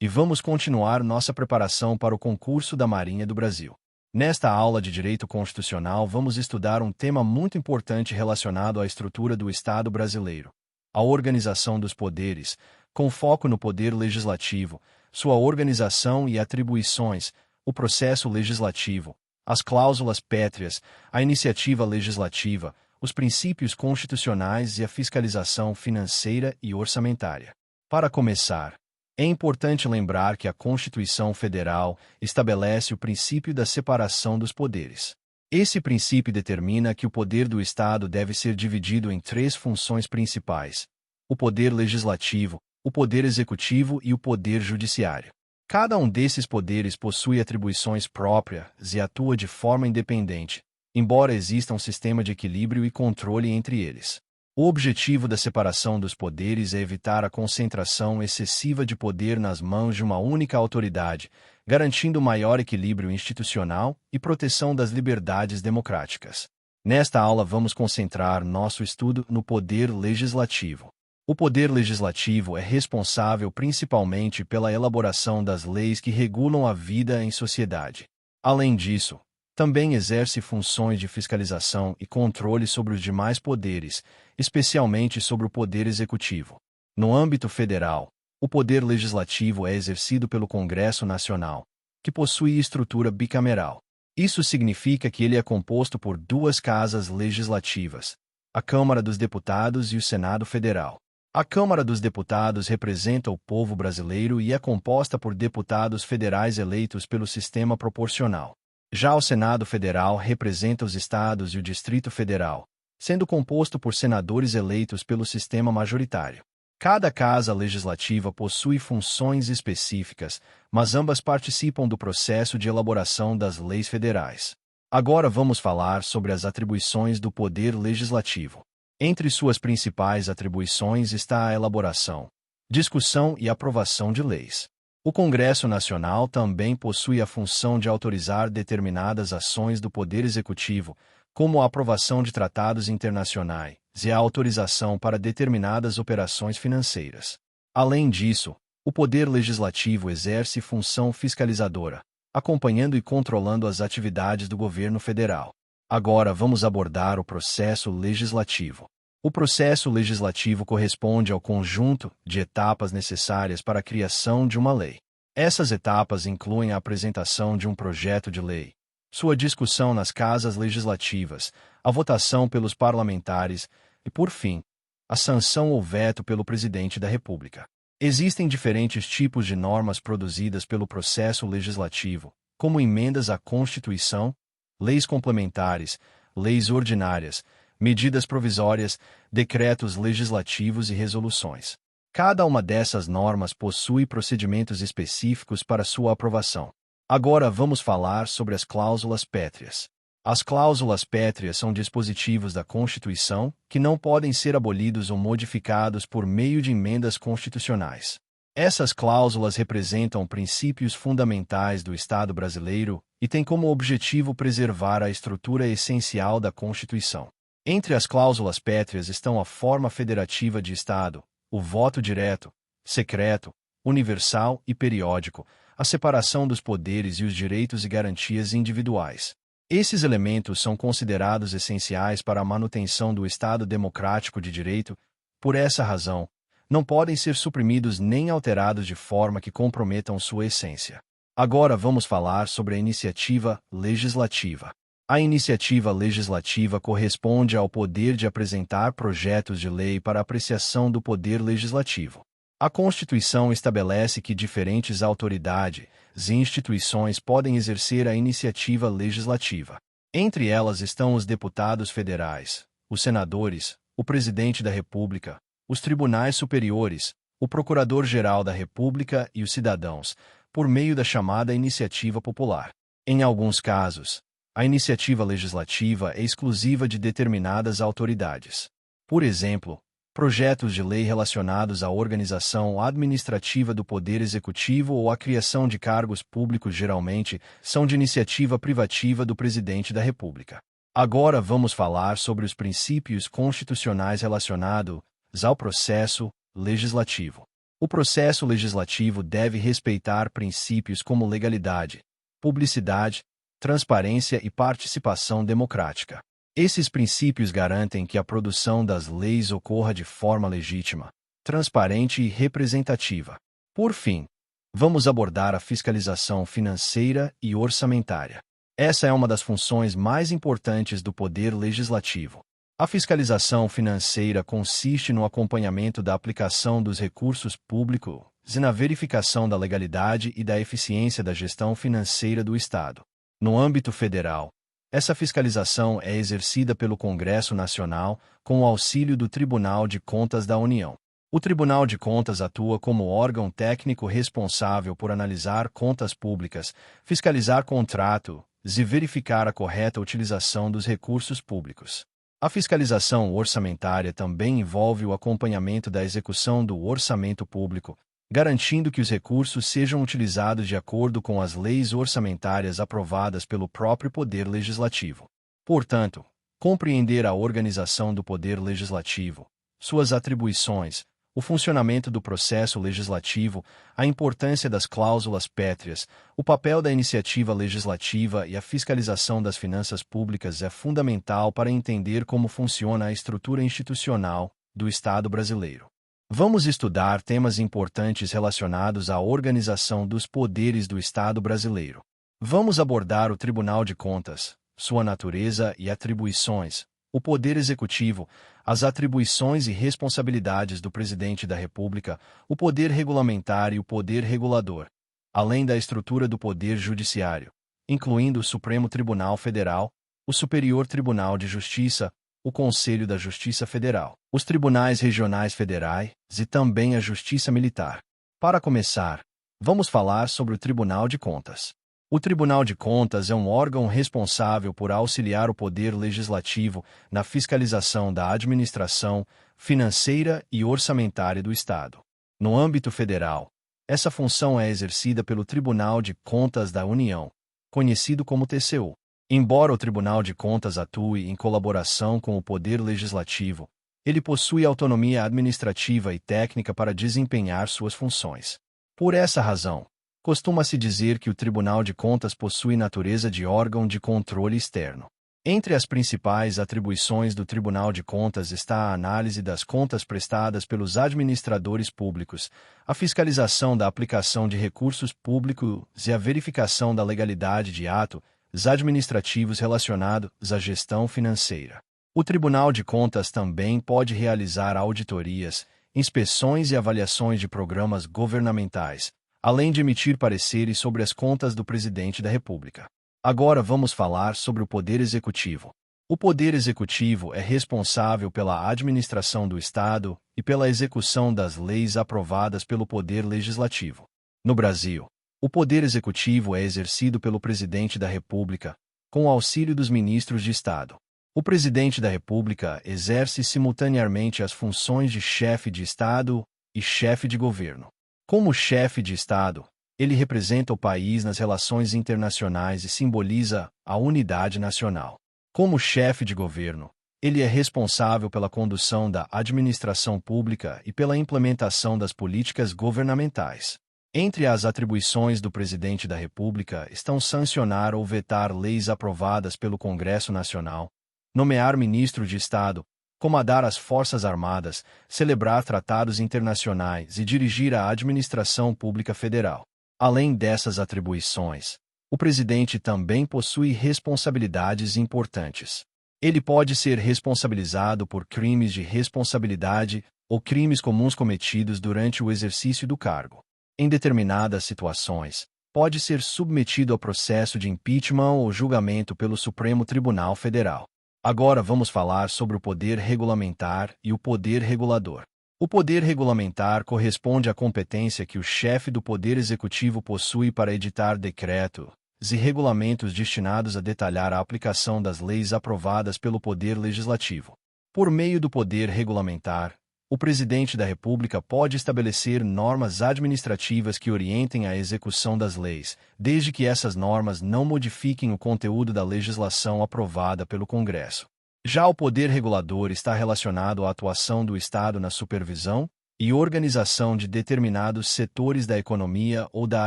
e vamos continuar nossa preparação para o concurso da Marinha do Brasil. Nesta aula de direito constitucional vamos estudar um tema muito importante relacionado à estrutura do Estado brasileiro, a organização dos poderes, com foco no poder legislativo, sua organização e atribuições, o processo legislativo, as cláusulas pétreas, a iniciativa legislativa, os princípios constitucionais e a fiscalização financeira e orçamentária. Para começar, é importante lembrar que a Constituição Federal estabelece o princípio da separação dos poderes. Esse princípio determina que o poder do Estado deve ser dividido em três funções principais: o poder legislativo, o poder executivo e o poder judiciário. Cada um desses poderes possui atribuições próprias e atua de forma independente, embora exista um sistema de equilíbrio e controle entre eles. O objetivo da separação dos poderes é evitar a concentração excessiva de poder nas mãos de uma única autoridade, garantindo maior equilíbrio institucional e proteção das liberdades democráticas. Nesta aula vamos concentrar nosso estudo no poder legislativo. O poder legislativo é responsável principalmente pela elaboração das leis que regulam a vida em sociedade. Além disso, também exerce funções de fiscalização e controle sobre os demais poderes, especialmente sobre o poder executivo. No âmbito federal, o poder legislativo é exercido pelo Congresso Nacional, que possui estrutura bicameral. Isso significa que ele é composto por duas casas legislativas, a Câmara dos Deputados e o Senado Federal. A Câmara dos Deputados representa o povo brasileiro e é composta por deputados federais eleitos pelo sistema proporcional. Já o Senado Federal representa os estados e o Distrito Federal, sendo composto por senadores eleitos pelo sistema majoritário. Cada casa legislativa possui funções específicas, mas ambas participam do processo de elaboração das leis federais. Agora vamos falar sobre as atribuições do Poder Legislativo. Entre suas principais atribuições está a elaboração, discussão e aprovação de leis. O Congresso Nacional também possui a função de autorizar determinadas ações do Poder Executivo, como a aprovação de tratados internacionais e a autorização para determinadas operações financeiras. Além disso, o Poder Legislativo exerce função fiscalizadora, acompanhando e controlando as atividades do governo federal. Agora vamos abordar o processo legislativo. O processo legislativo corresponde ao conjunto de etapas necessárias para a criação de uma lei. Essas etapas incluem a apresentação de um projeto de lei, sua discussão nas casas legislativas, a votação pelos parlamentares e, por fim, a sanção ou veto pelo presidente da República. Existem diferentes tipos de normas produzidas pelo processo legislativo, como emendas à Constituição, leis complementares, leis ordinárias, medidas provisórias, decretos legislativos e resoluções. Cada uma dessas normas possui procedimentos específicos para sua aprovação. Agora vamos falar sobre as cláusulas pétreas. As cláusulas pétreas são dispositivos da Constituição que não podem ser abolidos ou modificados por meio de emendas constitucionais. Essas cláusulas representam princípios fundamentais do Estado brasileiro e têm como objetivo preservar a estrutura essencial da Constituição. Entre as cláusulas pétreas estão a forma federativa de Estado, o voto direto, secreto, universal e periódico, a separação dos poderes e os direitos e garantias individuais. Esses elementos são considerados essenciais para a manutenção do Estado democrático de direito. Por essa razão, não podem ser suprimidos nem alterados de forma que comprometam sua essência. Agora vamos falar sobre a iniciativa legislativa. A iniciativa legislativa corresponde ao poder de apresentar projetos de lei para apreciação do poder legislativo. A Constituição estabelece que diferentes autoridades e instituições podem exercer a iniciativa legislativa. Entre elas estão os deputados federais, os senadores, o presidente da República, os tribunais superiores, o procurador-geral da República e os cidadãos, por meio da chamada iniciativa popular. Em alguns casos, a iniciativa legislativa é exclusiva de determinadas autoridades. Por exemplo, projetos de lei relacionados à organização administrativa do Poder Executivo ou à criação de cargos públicos geralmente são de iniciativa privativa do Presidente da República. Agora vamos falar sobre os princípios constitucionais relacionados ao processo legislativo. O processo legislativo deve respeitar princípios como legalidade, publicidade, transparência e participação democrática. Esses princípios garantem que a produção das leis ocorra de forma legítima, transparente e representativa. Por fim, vamos abordar a fiscalização financeira e orçamentária. Essa é uma das funções mais importantes do poder legislativo. A fiscalização financeira consiste no acompanhamento da aplicação dos recursos públicos e na verificação da legalidade e da eficiência da gestão financeira do Estado. No âmbito federal, essa fiscalização é exercida pelo Congresso Nacional com o auxílio do Tribunal de Contas da União. O Tribunal de Contas atua como órgão técnico responsável por analisar contas públicas, fiscalizar contratos e verificar a correta utilização dos recursos públicos. A fiscalização orçamentária também envolve o acompanhamento da execução do orçamento público, garantindo que os recursos sejam utilizados de acordo com as leis orçamentárias aprovadas pelo próprio Poder Legislativo. Portanto, compreender a organização do Poder Legislativo, suas atribuições, o funcionamento do processo legislativo, a importância das cláusulas pétreas, o papel da iniciativa legislativa e a fiscalização das finanças públicas é fundamental para entender como funciona a estrutura institucional do Estado brasileiro. Vamos estudar temas importantes relacionados à organização dos poderes do Estado brasileiro. Vamos abordar o Tribunal de Contas, sua natureza e atribuições, o Poder Executivo, as atribuições e responsabilidades do Presidente da República, o Poder Regulamentar e o Poder Regulador, além da estrutura do Poder Judiciário, incluindo o Supremo Tribunal Federal, o Superior Tribunal de Justiça, o Conselho da Justiça Federal, os tribunais regionais federais e também a Justiça Militar. Para começar, vamos falar sobre o Tribunal de Contas. O Tribunal de Contas é um órgão responsável por auxiliar o Poder Legislativo na fiscalização da administração financeira e orçamentária do Estado. No âmbito federal, essa função é exercida pelo Tribunal de Contas da União, conhecido como TCU. Embora o Tribunal de Contas atue em colaboração com o Poder Legislativo, ele possui autonomia administrativa e técnica para desempenhar suas funções. Por essa razão, costuma-se dizer que o Tribunal de Contas possui natureza de órgão de controle externo. Entre as principais atribuições do Tribunal de Contas está a análise das contas prestadas pelos administradores públicos, a fiscalização da aplicação de recursos públicos e a verificação da legalidade de atos administrativos relacionados à gestão financeira. O Tribunal de Contas também pode realizar auditorias, inspeções e avaliações de programas governamentais, além de emitir pareceres sobre as contas do Presidente da República. Agora vamos falar sobre o Poder Executivo. O Poder Executivo é responsável pela administração do Estado e pela execução das leis aprovadas pelo Poder Legislativo. No Brasil, o Poder Executivo é exercido pelo Presidente da República, com o auxílio dos ministros de Estado. O Presidente da República exerce simultaneamente as funções de chefe de Estado e chefe de governo. Como chefe de Estado, ele representa o país nas relações internacionais e simboliza a unidade nacional. Como chefe de governo, Ele é responsável pela condução da administração pública e pela implementação das políticas governamentais. Entre as atribuições do Presidente da República estão sancionar ou vetar leis aprovadas pelo Congresso Nacional, nomear ministro de Estado, comandar as Forças Armadas, celebrar tratados internacionais e dirigir a administração pública federal. Além dessas atribuições, o presidente também possui responsabilidades importantes. Ele pode ser responsabilizado por crimes de responsabilidade ou crimes comuns cometidos durante o exercício do cargo. Em determinadas situações, pode ser submetido a processo de impeachment ou julgamento pelo Supremo Tribunal Federal. Agora vamos falar sobre o poder regulamentar e o poder regulador. O poder regulamentar corresponde à competência que o chefe do Poder Executivo possui para editar decretos e regulamentos destinados a detalhar a aplicação das leis aprovadas pelo Poder Legislativo. Por meio do poder regulamentar, o Presidente da República pode estabelecer normas administrativas que orientem a execução das leis, desde que essas normas não modifiquem o conteúdo da legislação aprovada pelo Congresso. Já o poder regulador está relacionado à atuação do Estado na supervisão e organização de determinados setores da economia ou da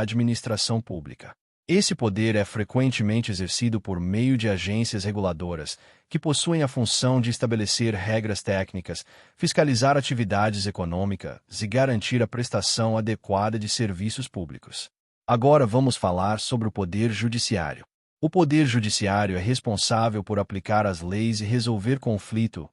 administração pública. Esse poder é frequentemente exercido por meio de agências reguladoras, que possuem a função de estabelecer regras técnicas, fiscalizar atividades econômicas e garantir a prestação adequada de serviços públicos. Agora vamos falar sobre o poder judiciário. O poder judiciário é responsável por aplicar as leis e resolver conflitos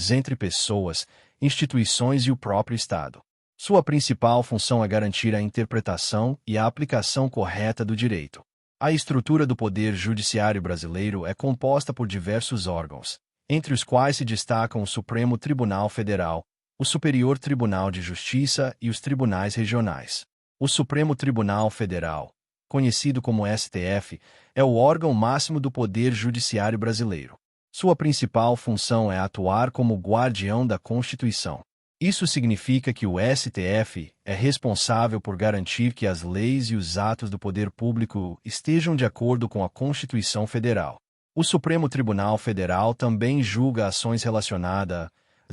entre pessoas, instituições e o próprio Estado. Sua principal função é garantir a interpretação e a aplicação correta do direito. A estrutura do Poder Judiciário brasileiro é composta por diversos órgãos, entre os quais se destacam o Supremo Tribunal Federal, o Superior Tribunal de Justiça e os tribunais regionais. O Supremo Tribunal Federal, conhecido como STF, é o órgão máximo do Poder Judiciário brasileiro. Sua principal função é atuar como guardião da Constituição. Isso significa que o STF é responsável por garantir que as leis e os atos do poder público estejam de acordo com a Constituição Federal. O Supremo Tribunal Federal também julga ações relacionadas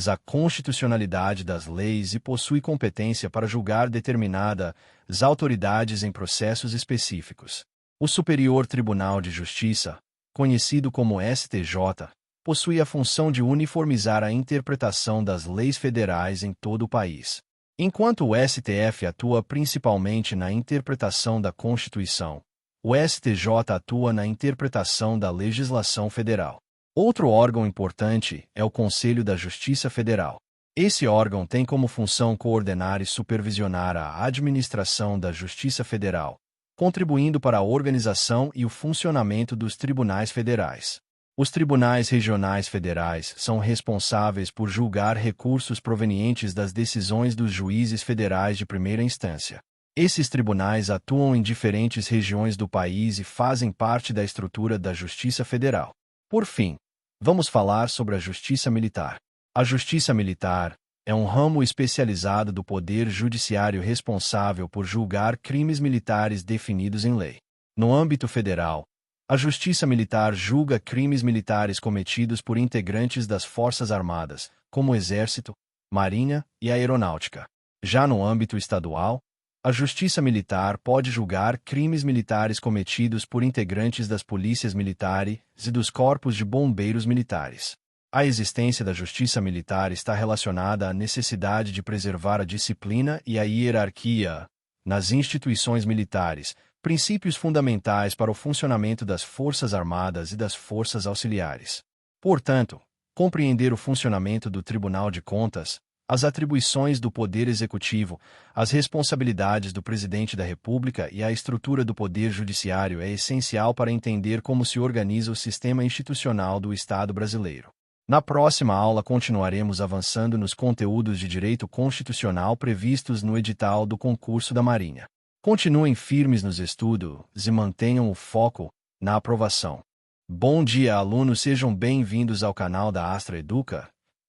à constitucionalidade das leis e possui competência para julgar determinadas autoridades em processos específicos. O Superior Tribunal de Justiça, conhecido como STJ, possui a função de uniformizar a interpretação das leis federais em todo o país. Enquanto o STF atua principalmente na interpretação da Constituição, o STJ atua na interpretação da legislação federal. Outro órgão importante é o Conselho da Justiça Federal. Esse órgão tem como função coordenar e supervisionar a administração da Justiça Federal, contribuindo para a organização e o funcionamento dos tribunais federais. Os tribunais regionais federais são responsáveis por julgar recursos provenientes das decisões dos juízes federais de primeira instância. Esses tribunais atuam em diferentes regiões do país e fazem parte da estrutura da Justiça Federal. Por fim, vamos falar sobre a Justiça Militar. A Justiça Militar é um ramo especializado do Poder Judiciário responsável por julgar crimes militares definidos em lei. No âmbito federal, a Justiça Militar julga crimes militares cometidos por integrantes das Forças Armadas, como o Exército, Marinha e a Aeronáutica. Já no âmbito estadual, a Justiça Militar pode julgar crimes militares cometidos por integrantes das polícias militares e dos corpos de bombeiros militares. A existência da Justiça Militar está relacionada à necessidade de preservar a disciplina e a hierarquia nas instituições militares, princípios fundamentais para o funcionamento das Forças Armadas e das Forças Auxiliares. Portanto, compreender o funcionamento do Tribunal de Contas, as atribuições do Poder Executivo, as responsabilidades do Presidente da República e a estrutura do Poder Judiciário é essencial para entender como se organiza o sistema institucional do Estado brasileiro. Na próxima aula continuaremos avançando nos conteúdos de direito constitucional previstos no edital do concurso da Marinha. Continuem firmes nos estudos e mantenham o foco na aprovação. Bom dia, alunos, sejam bem-vindos ao canal da Astra Educa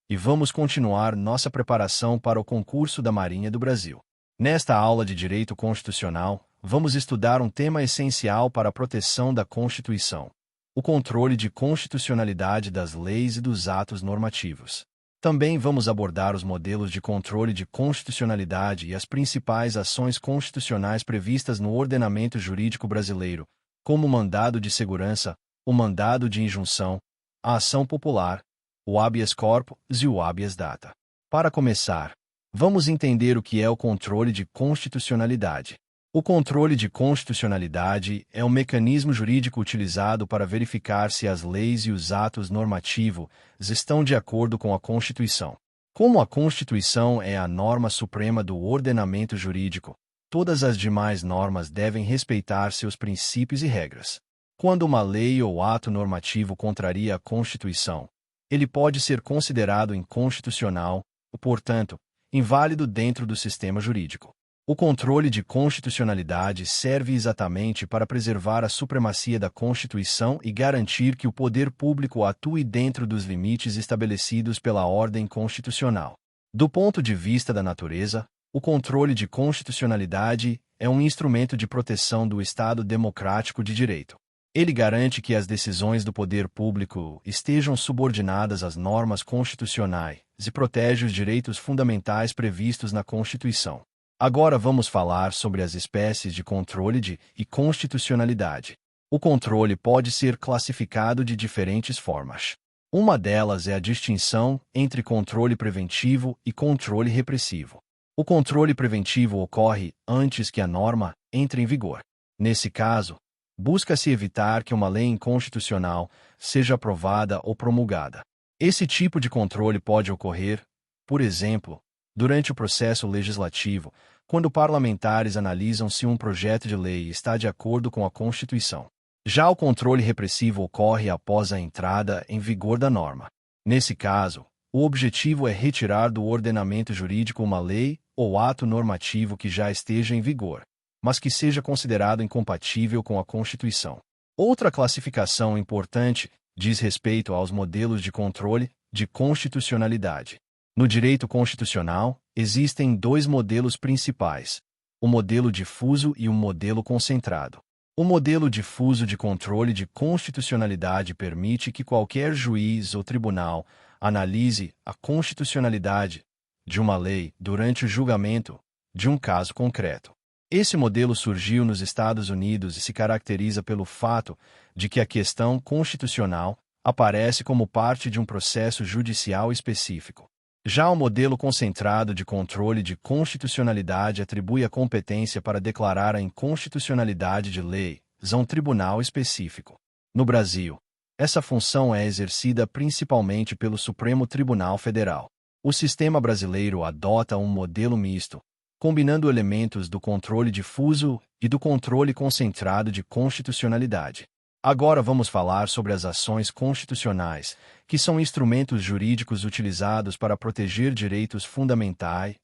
e vamos continuar nossa preparação para o concurso da Marinha do Brasil. Nesta aula de Direito Constitucional, vamos estudar um tema essencial para a proteção da Constituição: o controle de constitucionalidade das leis e dos atos normativos. Também vamos abordar os modelos de controle de constitucionalidade e as principais ações constitucionais previstas no ordenamento jurídico brasileiro, como o mandado de segurança, o mandado de injunção, a ação popular, o habeas corpus e o habeas data. Para começar, vamos entender o que é o controle de constitucionalidade. O controle de constitucionalidade é um mecanismo jurídico utilizado para verificar se as leis e os atos normativos estão de acordo com a Constituição. Como a Constituição é a norma suprema do ordenamento jurídico, todas as demais normas devem respeitar seus princípios e regras. Quando uma lei ou ato normativo contraria a Constituição, ele pode ser considerado inconstitucional, portanto, inválido dentro do sistema jurídico. O controle de constitucionalidade serve exatamente para preservar a supremacia da Constituição e garantir que o poder público atue dentro dos limites estabelecidos pela ordem constitucional. Do ponto de vista da natureza, o controle de constitucionalidade é um instrumento de proteção do Estado democrático de direito. Ele garante que as decisões do poder público estejam subordinadas às normas constitucionais e protege os direitos fundamentais previstos na Constituição. Agora vamos falar sobre as espécies de controle e constitucionalidade. O controle pode ser classificado de diferentes formas. Uma delas é a distinção entre controle preventivo e controle repressivo. O controle preventivo ocorre antes que a norma entre em vigor. Nesse caso, busca-se evitar que uma lei inconstitucional seja aprovada ou promulgada. Esse tipo de controle pode ocorrer, por exemplo, durante o processo legislativo, quando parlamentares analisam se um projeto de lei está de acordo com a Constituição. Já o controle repressivo ocorre após a entrada em vigor da norma. Nesse caso, o objetivo é retirar do ordenamento jurídico uma lei ou ato normativo que já esteja em vigor, mas que seja considerado incompatível com a Constituição. Outra classificação importante diz respeito aos modelos de controle de constitucionalidade. No direito constitucional, existem dois modelos principais: o modelo difuso e o modelo concentrado. O modelo difuso de controle de constitucionalidade permite que qualquer juiz ou tribunal analise a constitucionalidade de uma lei durante o julgamento de um caso concreto. Esse modelo surgiu nos Estados Unidos e se caracteriza pelo fato de que a questão constitucional aparece como parte de um processo judicial específico. Já o modelo concentrado de controle de constitucionalidade atribui a competência para declarar a inconstitucionalidade de leis a um tribunal específico. No Brasil, essa função é exercida principalmente pelo Supremo Tribunal Federal. O sistema brasileiro adota um modelo misto, combinando elementos do controle difuso e do controle concentrado de constitucionalidade. Agora vamos falar sobre as ações constitucionais, que são instrumentos jurídicos utilizados para proteger direitos fundamentais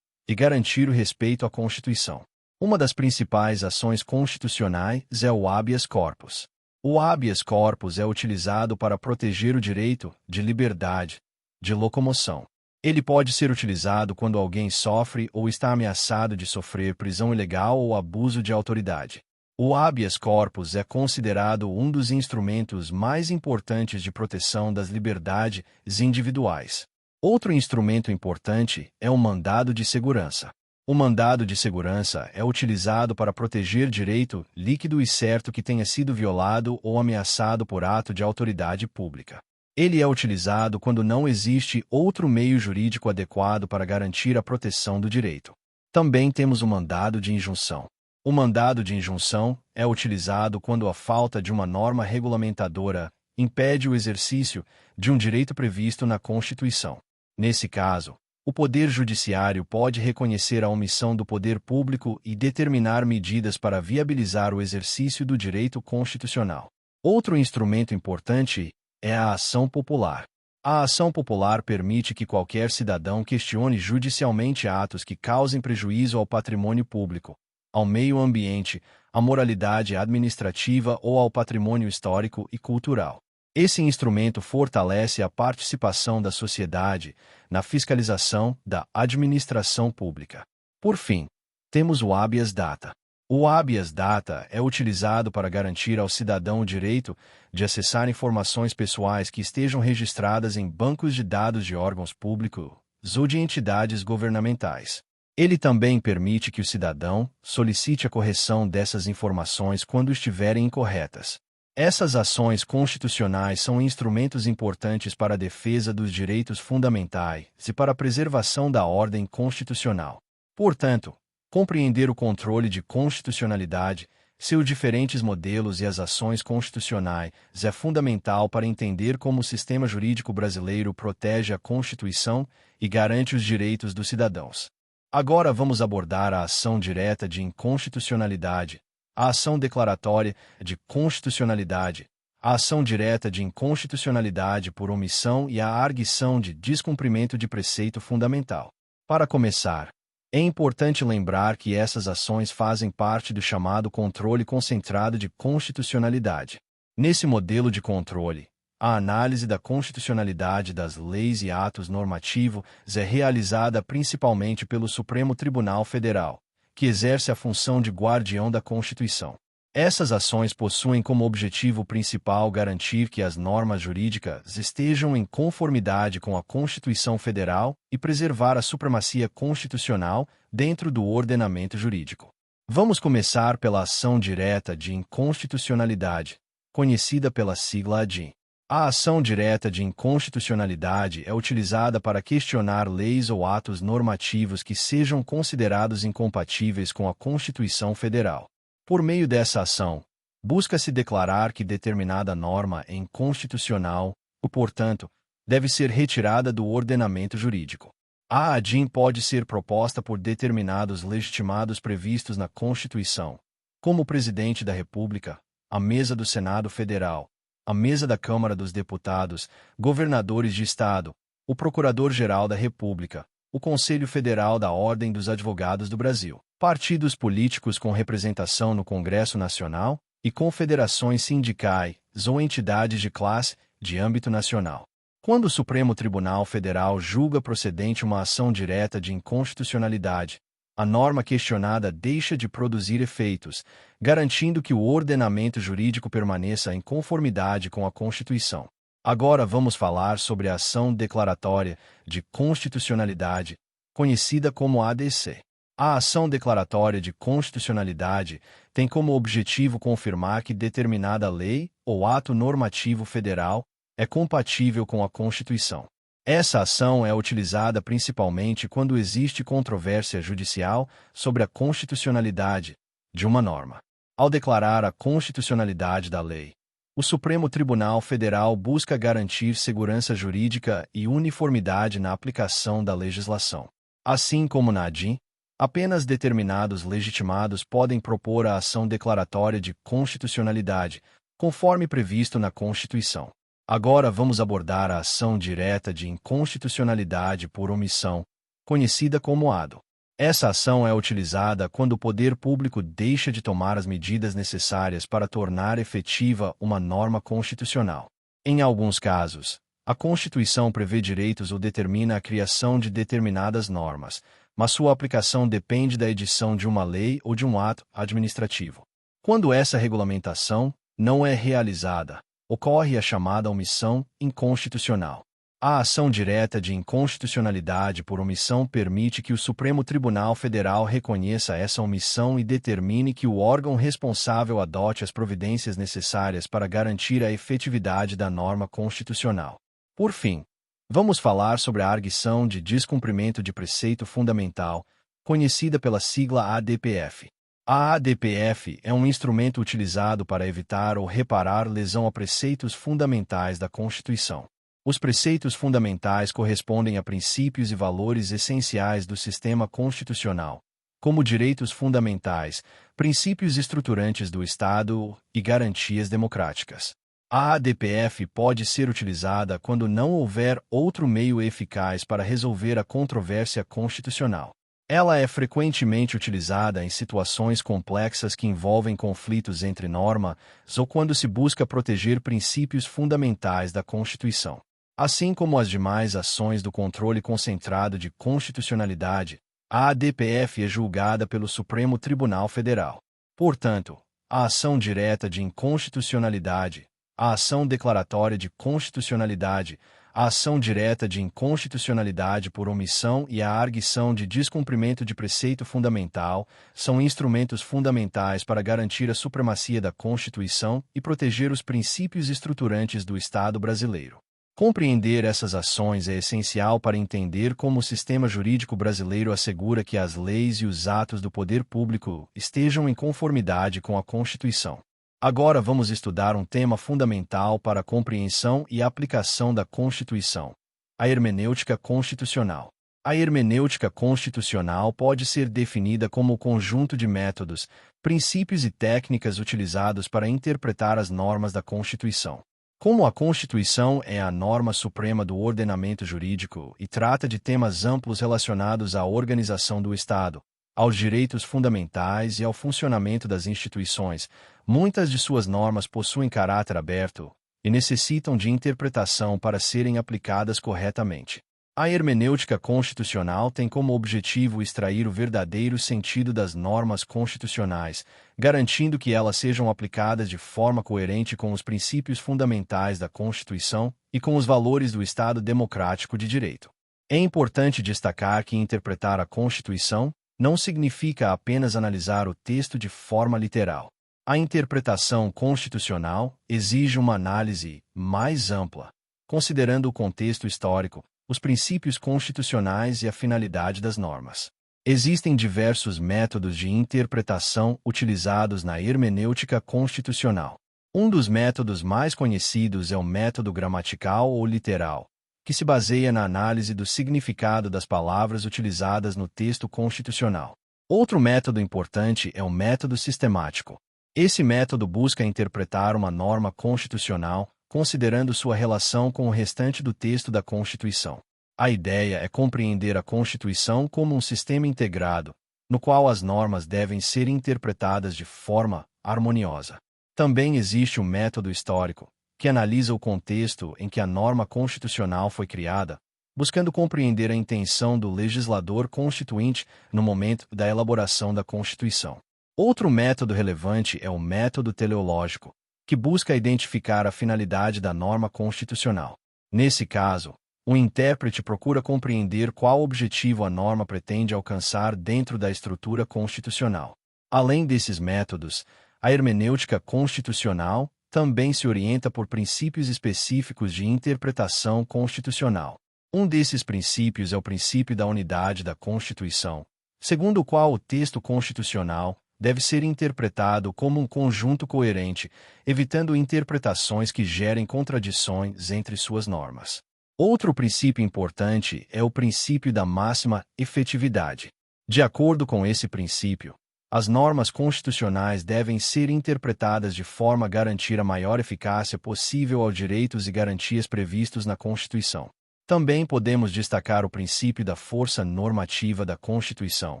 e garantir o respeito à Constituição. Uma das principais ações constitucionais é o habeas corpus. O habeas corpus é utilizado para proteger o direito de liberdade de locomoção. Ele pode ser utilizado quando alguém sofre ou está ameaçado de sofrer prisão ilegal ou abuso de autoridade. O habeas corpus é considerado um dos instrumentos mais importantes de proteção das liberdades individuais. Outro instrumento importante é o mandado de segurança. O mandado de segurança é utilizado para proteger direito líquido e certo que tenha sido violado ou ameaçado por ato de autoridade pública. Ele é utilizado quando não existe outro meio jurídico adequado para garantir a proteção do direito. Também temos o mandado de injunção. O mandado de injunção é utilizado quando a falta de uma norma regulamentadora impede o exercício de um direito previsto na Constituição. Nesse caso, o Poder Judiciário pode reconhecer a omissão do poder público e determinar medidas para viabilizar o exercício do direito constitucional. Outro instrumento importante é a ação popular. A ação popular permite que qualquer cidadão questione judicialmente atos que causem prejuízo ao patrimônio público, ao meio ambiente, à moralidade administrativa ou ao patrimônio histórico e cultural. Esse instrumento fortalece a participação da sociedade na fiscalização da administração pública. Por fim, temos o habeas data. O habeas data é utilizado para garantir ao cidadão o direito de acessar informações pessoais que estejam registradas em bancos de dados de órgãos públicos ou de entidades governamentais. Ele também permite que o cidadão solicite a correção dessas informações quando estiverem incorretas. Essas ações constitucionais são instrumentos importantes para a defesa dos direitos fundamentais e para a preservação da ordem constitucional. Portanto, compreender o controle de constitucionalidade, seus diferentes modelos e as ações constitucionais é fundamental para entender como o sistema jurídico brasileiro protege a Constituição e garante os direitos dos cidadãos. Agora vamos abordar a ação direta de inconstitucionalidade, a ação declaratória de constitucionalidade, a ação direta de inconstitucionalidade por omissão e a arguição de descumprimento de preceito fundamental. Para começar, é importante lembrar que essas ações fazem parte do chamado controle concentrado de constitucionalidade. Nesse modelo de controle, a análise da constitucionalidade das leis e atos normativos é realizada principalmente pelo Supremo Tribunal Federal, que exerce a função de guardião da Constituição. Essas ações possuem como objetivo principal garantir que as normas jurídicas estejam em conformidade com a Constituição Federal e preservar a supremacia constitucional dentro do ordenamento jurídico. Vamos começar pela ação direta de inconstitucionalidade, conhecida pela sigla ADI. A ação direta de inconstitucionalidade é utilizada para questionar leis ou atos normativos que sejam considerados incompatíveis com a Constituição Federal. Por meio dessa ação, busca-se declarar que determinada norma é inconstitucional e, portanto, deve ser retirada do ordenamento jurídico. A ADIM pode ser proposta por determinados legitimados previstos na Constituição, como o Presidente da República, a Mesa do Senado Federal, a Mesa da Câmara dos Deputados, governadores de Estado, o Procurador-Geral da República, o Conselho Federal da Ordem dos Advogados do Brasil, partidos políticos com representação no Congresso Nacional e confederações sindicais ou entidades de classe de âmbito nacional. Quando o Supremo Tribunal Federal julga procedente uma ação direta de inconstitucionalidade, a norma questionada deixa de produzir efeitos, garantindo que o ordenamento jurídico permaneça em conformidade com a Constituição. Agora vamos falar sobre a ação declaratória de constitucionalidade, conhecida como ADC. A ação declaratória de constitucionalidade tem como objetivo confirmar que determinada lei ou ato normativo federal é compatível com a Constituição. Essa ação é utilizada principalmente quando existe controvérsia judicial sobre a constitucionalidade de uma norma. Ao declarar a constitucionalidade da lei, o Supremo Tribunal Federal busca garantir segurança jurídica e uniformidade na aplicação da legislação. Assim como na ADIM, apenas determinados legitimados podem propor a ação declaratória de constitucionalidade, conforme previsto na Constituição. Agora vamos abordar a ação direta de inconstitucionalidade por omissão, conhecida como ADO. Essa ação é utilizada quando o poder público deixa de tomar as medidas necessárias para tornar efetiva uma norma constitucional. Em alguns casos, a Constituição prevê direitos ou determina a criação de determinadas normas, mas sua aplicação depende da edição de uma lei ou de um ato administrativo. Quando essa regulamentação não é realizada, ocorre a chamada omissão inconstitucional. A ação direta de inconstitucionalidade por omissão permite que o Supremo Tribunal Federal reconheça essa omissão e determine que o órgão responsável adote as providências necessárias para garantir a efetividade da norma constitucional. Por fim, vamos falar sobre a arguição de descumprimento de preceito fundamental, conhecida pela sigla ADPF. A ADPF é um instrumento utilizado para evitar ou reparar lesão a preceitos fundamentais da Constituição. Os preceitos fundamentais correspondem a princípios e valores essenciais do sistema constitucional, como direitos fundamentais, princípios estruturantes do Estado e garantias democráticas. A ADPF pode ser utilizada quando não houver outro meio eficaz para resolver a controvérsia constitucional. Ela é frequentemente utilizada em situações complexas que envolvem conflitos entre normas ou quando se busca proteger princípios fundamentais da Constituição. Assim como as demais ações do controle concentrado de constitucionalidade, a ADPF é julgada pelo Supremo Tribunal Federal. Portanto, a ação direta de inconstitucionalidade, a ação declaratória de constitucionalidade, a ação direta de inconstitucionalidade por omissão e a arguição de descumprimento de preceito fundamental são instrumentos fundamentais para garantir a supremacia da Constituição e proteger os princípios estruturantes do Estado brasileiro. Compreender essas ações é essencial para entender como o sistema jurídico brasileiro assegura que as leis e os atos do poder público estejam em conformidade com a Constituição. Agora vamos estudar um tema fundamental para a compreensão e aplicação da Constituição: a hermenêutica constitucional. A hermenêutica constitucional pode ser definida como o conjunto de métodos, princípios e técnicas utilizados para interpretar as normas da Constituição. Como a Constituição é a norma suprema do ordenamento jurídico e trata de temas amplos relacionados à organização do Estado, aos direitos fundamentais e ao funcionamento das instituições, muitas de suas normas possuem caráter aberto e necessitam de interpretação para serem aplicadas corretamente. A hermenêutica constitucional tem como objetivo extrair o verdadeiro sentido das normas constitucionais, garantindo que elas sejam aplicadas de forma coerente com os princípios fundamentais da Constituição e com os valores do Estado democrático de direito. É importante destacar que interpretar a Constituição não significa apenas analisar o texto de forma literal. A interpretação constitucional exige uma análise mais ampla, considerando o contexto histórico, os princípios constitucionais e a finalidade das normas. Existem diversos métodos de interpretação utilizados na hermenêutica constitucional. Um dos métodos mais conhecidos é o método gramatical ou literal, que se baseia na análise do significado das palavras utilizadas no texto constitucional. Outro método importante é o método sistemático. Esse método busca interpretar uma norma constitucional, considerando sua relação com o restante do texto da Constituição. A ideia é compreender a Constituição como um sistema integrado, no qual as normas devem ser interpretadas de forma harmoniosa. Também existe o método histórico, que analisa o contexto em que a norma constitucional foi criada, buscando compreender a intenção do legislador constituinte no momento da elaboração da Constituição. Outro método relevante é o método teleológico, que busca identificar a finalidade da norma constitucional. Nesse caso, o intérprete procura compreender qual objetivo a norma pretende alcançar dentro da estrutura constitucional. Além desses métodos, a hermenêutica constitucional também se orienta por princípios específicos de interpretação constitucional. Um desses princípios é o princípio da unidade da Constituição, segundo o qual o texto constitucional deve ser interpretado como um conjunto coerente, evitando interpretações que gerem contradições entre suas normas. Outro princípio importante é o princípio da máxima efetividade. De acordo com esse princípio, as normas constitucionais devem ser interpretadas de forma a garantir a maior eficácia possível aos direitos e garantias previstos na Constituição. Também podemos destacar o princípio da força normativa da Constituição,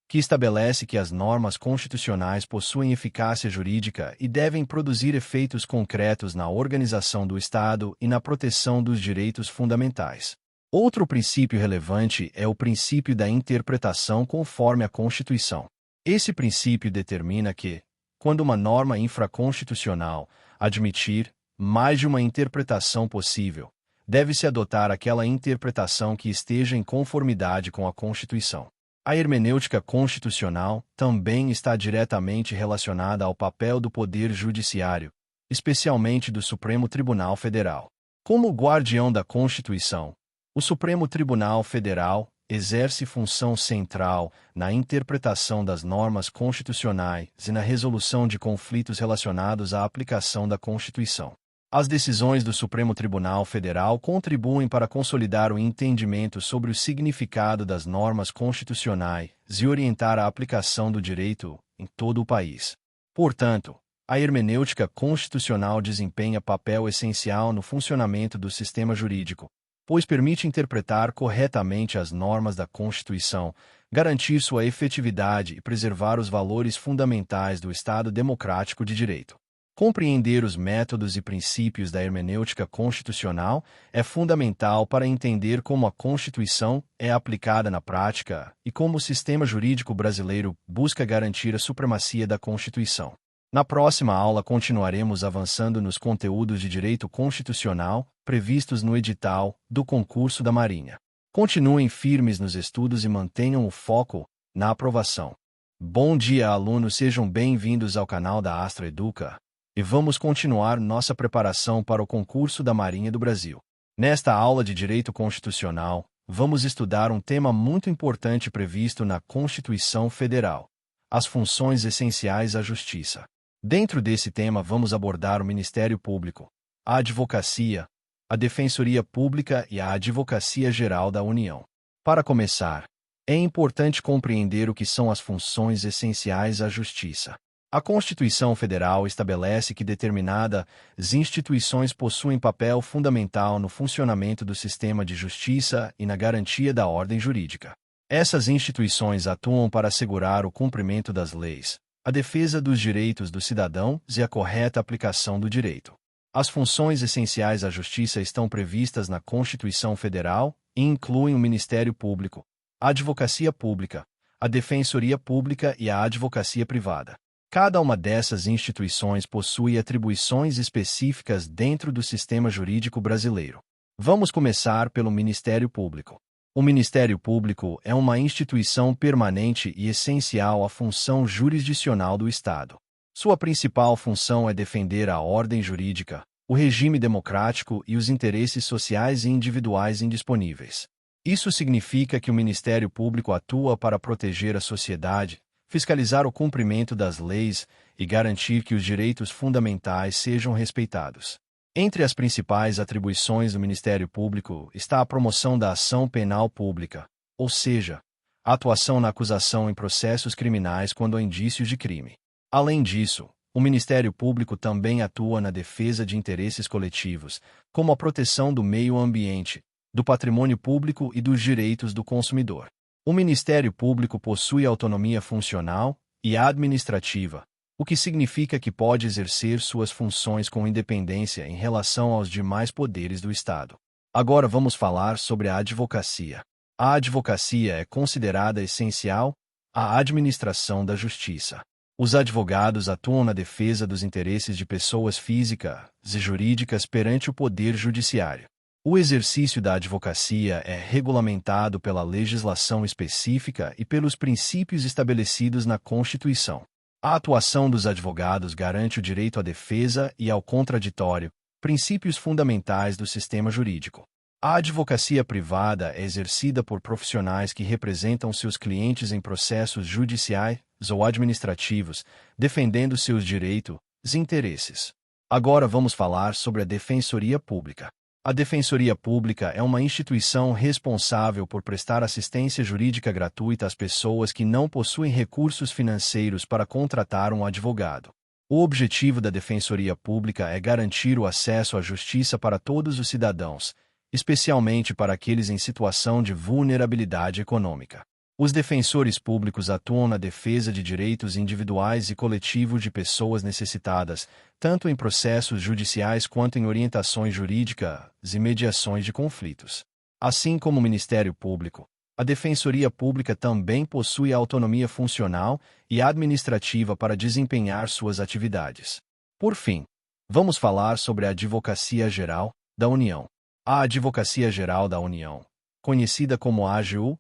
que estabelece que as normas constitucionais possuem eficácia jurídica e devem produzir efeitos concretos na organização do Estado e na proteção dos direitos fundamentais. Outro princípio relevante é o princípio da interpretação conforme a Constituição. Esse princípio determina que, quando uma norma infraconstitucional admitir mais de uma interpretação possível, deve-se adotar aquela interpretação que esteja em conformidade com a Constituição. A hermenêutica constitucional também está diretamente relacionada ao papel do Poder Judiciário, especialmente do Supremo Tribunal Federal. Como guardião da Constituição, o Supremo Tribunal Federal exerce função central na interpretação das normas constitucionais e na resolução de conflitos relacionados à aplicação da Constituição. As decisões do Supremo Tribunal Federal contribuem para consolidar o entendimento sobre o significado das normas constitucionais e orientar a aplicação do direito em todo o país. Portanto, a hermenêutica constitucional desempenha papel essencial no funcionamento do sistema jurídico, pois permite interpretar corretamente as normas da Constituição, garantir sua efetividade e preservar os valores fundamentais do Estado democrático de direito. Compreender os métodos e princípios da hermenêutica constitucional é fundamental para entender como a Constituição é aplicada na prática e como o sistema jurídico brasileiro busca garantir a supremacia da Constituição. Na próxima aula continuaremos avançando nos conteúdos de direito constitucional previstos no edital do concurso da Marinha. Continuem firmes nos estudos e mantenham o foco na aprovação. Bom dia, alunos, sejam bem-vindos ao canal da Astra Educa. E vamos continuar nossa preparação para o concurso da Marinha do Brasil. Nesta aula de Direito Constitucional, vamos estudar um tema muito importante previsto na Constituição Federal: as funções essenciais à Justiça. Dentro desse tema, vamos abordar o Ministério Público, a Advocacia, a Defensoria Pública e a Advocacia Geral da União. Para começar, é importante compreender o que são as funções essenciais à Justiça. A Constituição Federal estabelece que determinadas instituições possuem papel fundamental no funcionamento do sistema de justiça e na garantia da ordem jurídica. Essas instituições atuam para assegurar o cumprimento das leis, a defesa dos direitos dos cidadãos e a correta aplicação do direito. As funções essenciais à Justiça estão previstas na Constituição Federal e incluem o Ministério Público, a Advocacia Pública, a Defensoria Pública e a Advocacia Privada. Cada uma dessas instituições possui atribuições específicas dentro do sistema jurídico brasileiro. Vamos começar pelo Ministério Público. O Ministério Público é uma instituição permanente e essencial à função jurisdicional do Estado. Sua principal função é defender a ordem jurídica, o regime democrático e os interesses sociais e individuais indisponíveis. Isso significa que o Ministério Público atua para proteger a sociedade, fiscalizar o cumprimento das leis e garantir que os direitos fundamentais sejam respeitados. Entre as principais atribuições do Ministério Público está a promoção da ação penal pública, ou seja, a atuação na acusação em processos criminais quando há indícios de crime. Além disso, o Ministério Público também atua na defesa de interesses coletivos, como a proteção do meio ambiente, do patrimônio público e dos direitos do consumidor. O Ministério Público possui autonomia funcional e administrativa, o que significa que pode exercer suas funções com independência em relação aos demais poderes do Estado. Agora vamos falar sobre a advocacia. A advocacia é considerada essencial à administração da justiça. Os advogados atuam na defesa dos interesses de pessoas físicas e jurídicas perante o Poder Judiciário. O exercício da advocacia é regulamentado pela legislação específica e pelos princípios estabelecidos na Constituição. A atuação dos advogados garante o direito à defesa e ao contraditório, princípios fundamentais do sistema jurídico. A advocacia privada é exercida por profissionais que representam seus clientes em processos judiciais ou administrativos, defendendo seus direitos e interesses. Agora vamos falar sobre a Defensoria Pública. A Defensoria Pública é uma instituição responsável por prestar assistência jurídica gratuita às pessoas que não possuem recursos financeiros para contratar um advogado. O objetivo da Defensoria Pública é garantir o acesso à justiça para todos os cidadãos, especialmente para aqueles em situação de vulnerabilidade econômica. Os defensores públicos atuam na defesa de direitos individuais e coletivos de pessoas necessitadas, tanto em processos judiciais quanto em orientações jurídicas e mediações de conflitos. Assim como o Ministério Público, a Defensoria Pública também possui autonomia funcional e administrativa para desempenhar suas atividades. Por fim, vamos falar sobre a Advocacia Geral da União. A Advocacia Geral da União, conhecida como AGU,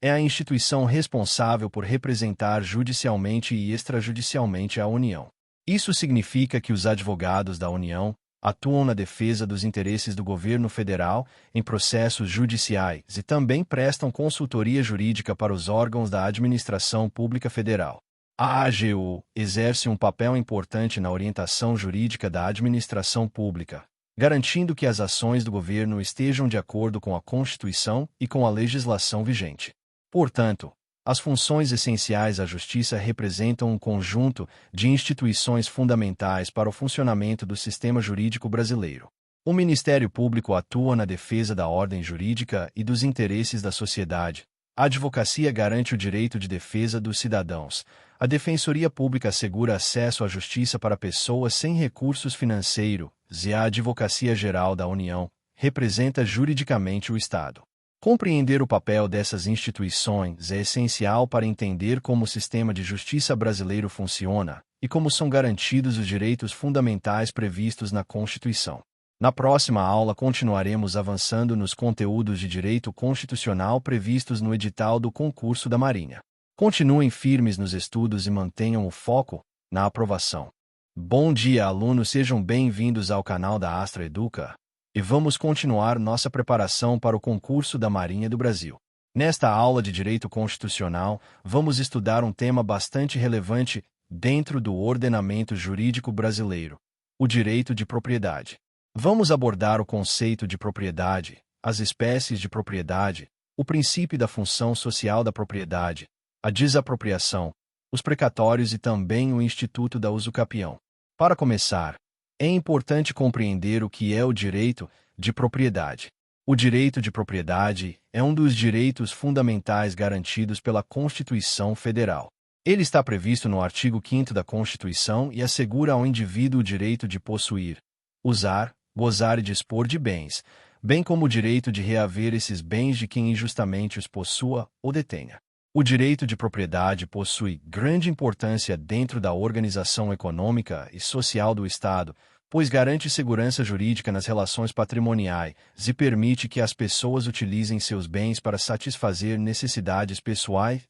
é a instituição responsável por representar judicialmente e extrajudicialmente a União. Isso significa que os advogados da União atuam na defesa dos interesses do governo federal em processos judiciais e também prestam consultoria jurídica para os órgãos da administração pública federal. A AGU exerce um papel importante na orientação jurídica da administração pública, garantindo que as ações do governo estejam de acordo com a Constituição e com a legislação vigente. Portanto, as funções essenciais à Justiça representam um conjunto de instituições fundamentais para o funcionamento do sistema jurídico brasileiro. O Ministério Público atua na defesa da ordem jurídica e dos interesses da sociedade, A advocacia garante o direito de defesa dos cidadãos. A Defensoria Pública assegura acesso à justiça para pessoas sem recursos financeiros e a Advocacia Geral da União representa juridicamente o Estado. Compreender o papel dessas instituições é essencial para entender como o sistema de justiça brasileiro funciona e como são garantidos os direitos fundamentais previstos na Constituição. Na próxima aula continuaremos avançando nos conteúdos de direito constitucional previstos no edital do concurso da Marinha. Continuem firmes nos estudos e mantenham o foco na aprovação. Bom dia, alunos, sejam bem-vindos ao canal da Astra Educa. E vamos continuar nossa preparação para o concurso da Marinha do Brasil. Nesta aula de Direito Constitucional, vamos estudar um tema bastante relevante dentro do ordenamento jurídico brasileiro: o direito de propriedade. Vamos abordar o conceito de propriedade, as espécies de propriedade, o princípio da função social da propriedade, a desapropriação, os precatórios e também o Instituto da Usucapião. Para começar, é importante compreender o que é o direito de propriedade. O direito de propriedade é um dos direitos fundamentais garantidos pela Constituição Federal. Ele está previsto no artigo 5º da Constituição e assegura ao indivíduo o direito de possuir, usar, gozar e dispor de bens, bem como o direito de reaver esses bens de quem injustamente os possua ou detenha. O direito de propriedade possui grande importância dentro da organização econômica e social do Estado, pois garante segurança jurídica nas relações patrimoniais e permite que as pessoas utilizem seus bens para satisfazer necessidades pessoais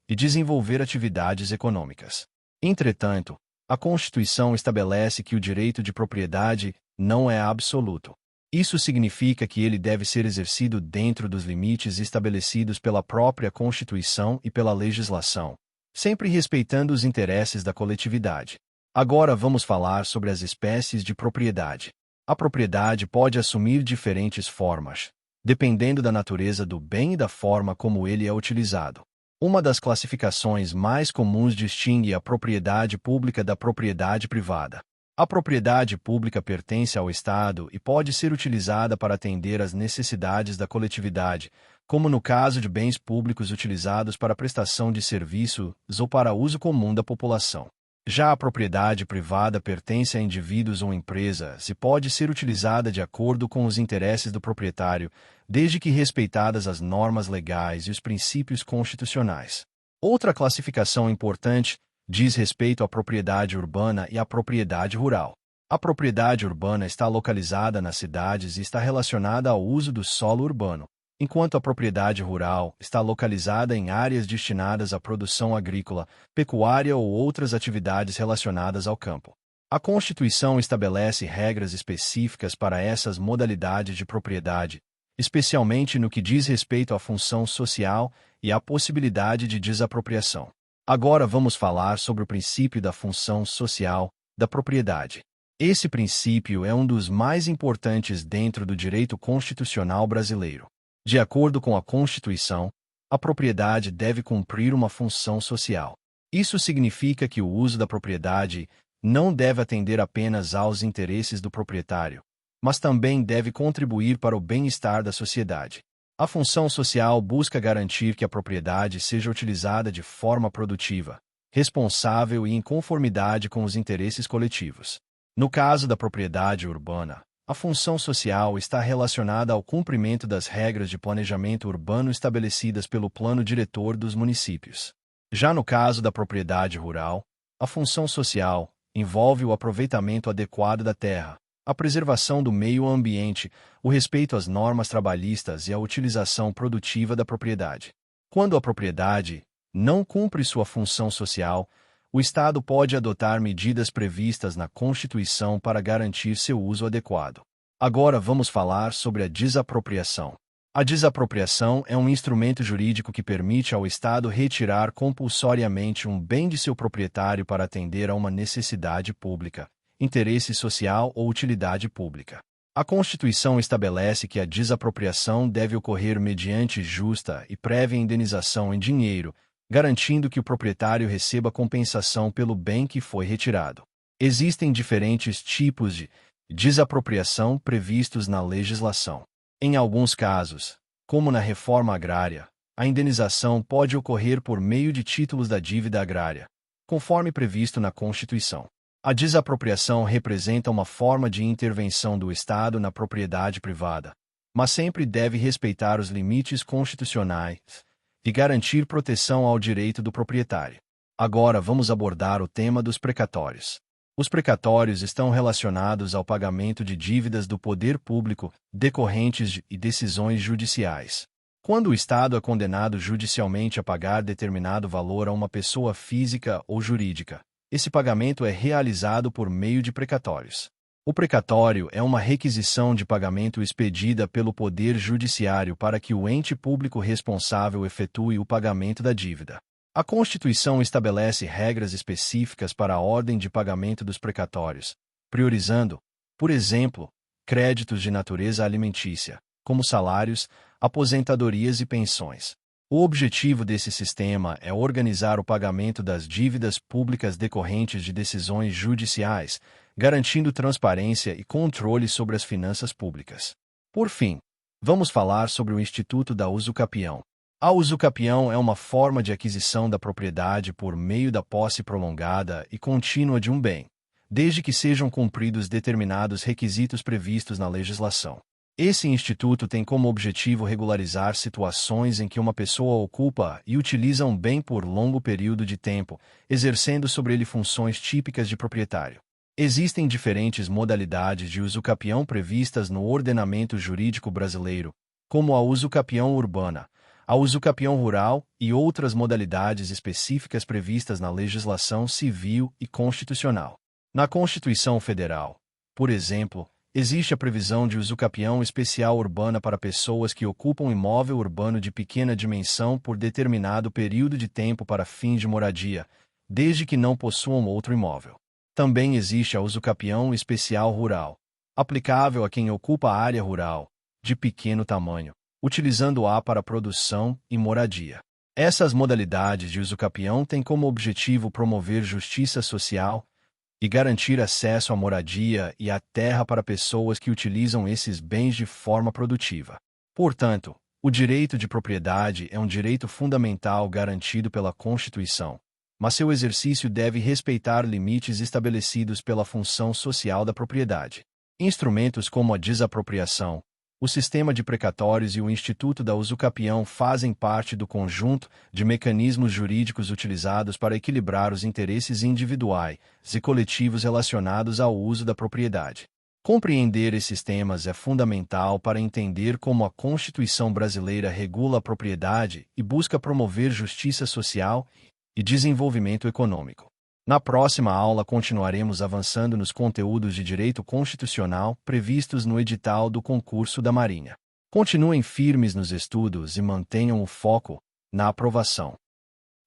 e desenvolver atividades econômicas. Entretanto, a Constituição estabelece que o direito de propriedade não é absoluto. Isso significa que ele deve ser exercido dentro dos limites estabelecidos pela própria Constituição e pela legislação, sempre respeitando os interesses da coletividade. Agora vamos falar sobre as espécies de propriedade. A propriedade pode assumir diferentes formas, dependendo da natureza do bem e da forma como ele é utilizado. Uma das classificações mais comuns distingue a propriedade pública da propriedade privada. A propriedade pública pertence ao Estado e pode ser utilizada para atender às necessidades da coletividade, como no caso de bens públicos utilizados para prestação de serviços ou para uso comum da população. Já a propriedade privada pertence a indivíduos ou empresas e pode ser utilizada de acordo com os interesses do proprietário, desde que respeitadas as normas legais e os princípios constitucionais. Outra classificação importante diz respeito à propriedade urbana e à propriedade rural. A propriedade urbana está localizada nas cidades e está relacionada ao uso do solo urbano, enquanto a propriedade rural está localizada em áreas destinadas à produção agrícola, pecuária ou outras atividades relacionadas ao campo. A Constituição estabelece regras específicas para essas modalidades de propriedade, especialmente no que diz respeito à função social e à possibilidade de desapropriação. Agora vamos falar sobre o princípio da função social da propriedade. Esse princípio é um dos mais importantes dentro do direito constitucional brasileiro. De acordo com a Constituição, a propriedade deve cumprir uma função social. Isso significa que o uso da propriedade não deve atender apenas aos interesses do proprietário, mas também deve contribuir para o bem-estar da sociedade. A função social busca garantir que a propriedade seja utilizada de forma produtiva, responsável e em conformidade com os interesses coletivos. No caso da propriedade urbana, a função social está relacionada ao cumprimento das regras de planejamento urbano estabelecidas pelo plano diretor dos municípios. Já no caso da propriedade rural, a função social envolve o aproveitamento adequado da terra, a preservação do meio ambiente, o respeito às normas trabalhistas e a utilização produtiva da propriedade. Quando a propriedade não cumpre sua função social, o Estado pode adotar medidas previstas na Constituição para garantir seu uso adequado. Agora vamos falar sobre a desapropriação. A desapropriação é um instrumento jurídico que permite ao Estado retirar compulsoriamente um bem de seu proprietário para atender a uma necessidade pública, interesse social ou utilidade pública. A Constituição estabelece que a desapropriação deve ocorrer mediante justa e prévia indenização em dinheiro, garantindo que o proprietário receba compensação pelo bem que foi retirado. Existem diferentes tipos de desapropriação previstos na legislação. Em alguns casos, como na reforma agrária, A indenização pode ocorrer por meio de títulos da dívida agrária, conforme previsto na Constituição. A desapropriação representa uma forma de intervenção do Estado na propriedade privada, mas sempre deve respeitar os limites constitucionais e garantir proteção ao direito do proprietário. Agora vamos abordar o tema dos precatórios. Os precatórios estão relacionados ao pagamento de dívidas do poder público decorrentes de decisões judiciais. Quando o Estado é condenado judicialmente a pagar determinado valor a uma pessoa física ou jurídica, esse pagamento é realizado por meio de precatórios. O precatório é uma requisição de pagamento expedida pelo Poder Judiciário para que o ente público responsável efetue o pagamento da dívida. A Constituição estabelece regras específicas para a ordem de pagamento dos precatórios, priorizando, por exemplo, créditos de natureza alimentícia, como salários, aposentadorias e pensões. O objetivo desse sistema é organizar o pagamento das dívidas públicas decorrentes de decisões judiciais, garantindo transparência e controle sobre as finanças públicas. Por fim, vamos falar sobre o Instituto da Usucapião. A usucapião é uma forma de aquisição da propriedade por meio da posse prolongada e contínua de um bem, desde que sejam cumpridos determinados requisitos previstos na legislação. Esse instituto tem como objetivo regularizar situações em que uma pessoa ocupa e utiliza um bem por longo período de tempo, exercendo sobre ele funções típicas de proprietário. Existem diferentes modalidades de usucapião previstas no ordenamento jurídico brasileiro, como a usucapião urbana, a usucapião rural e outras modalidades específicas previstas na legislação civil e constitucional. Na Constituição Federal, por exemplo, existe a previsão de usucapião especial urbana para pessoas que ocupam imóvel urbano de pequena dimensão por determinado período de tempo para fins de moradia, desde que não possuam outro imóvel. Também existe a usucapião especial rural, aplicável a quem ocupa área rural, de pequeno tamanho, utilizando-a para produção e moradia. Essas modalidades de usucapião têm como objetivo promover justiça social e garantir acesso à moradia e à terra para pessoas que utilizam esses bens de forma produtiva. Portanto, o direito de propriedade é um direito fundamental garantido pela Constituição, mas seu exercício deve respeitar limites estabelecidos pela função social da propriedade. Instrumentos como a desapropriação, o sistema de precatórios e o Instituto da Usucapião fazem parte do conjunto de mecanismos jurídicos utilizados para equilibrar os interesses individuais e coletivos relacionados ao uso da propriedade. Compreender esses temas é fundamental para entender como a Constituição brasileira regula a propriedade e busca promover justiça social e desenvolvimento econômico. Na próxima aula continuaremos avançando nos conteúdos de direito constitucional previstos no edital do concurso da Marinha. Continuem firmes nos estudos e mantenham o foco na aprovação.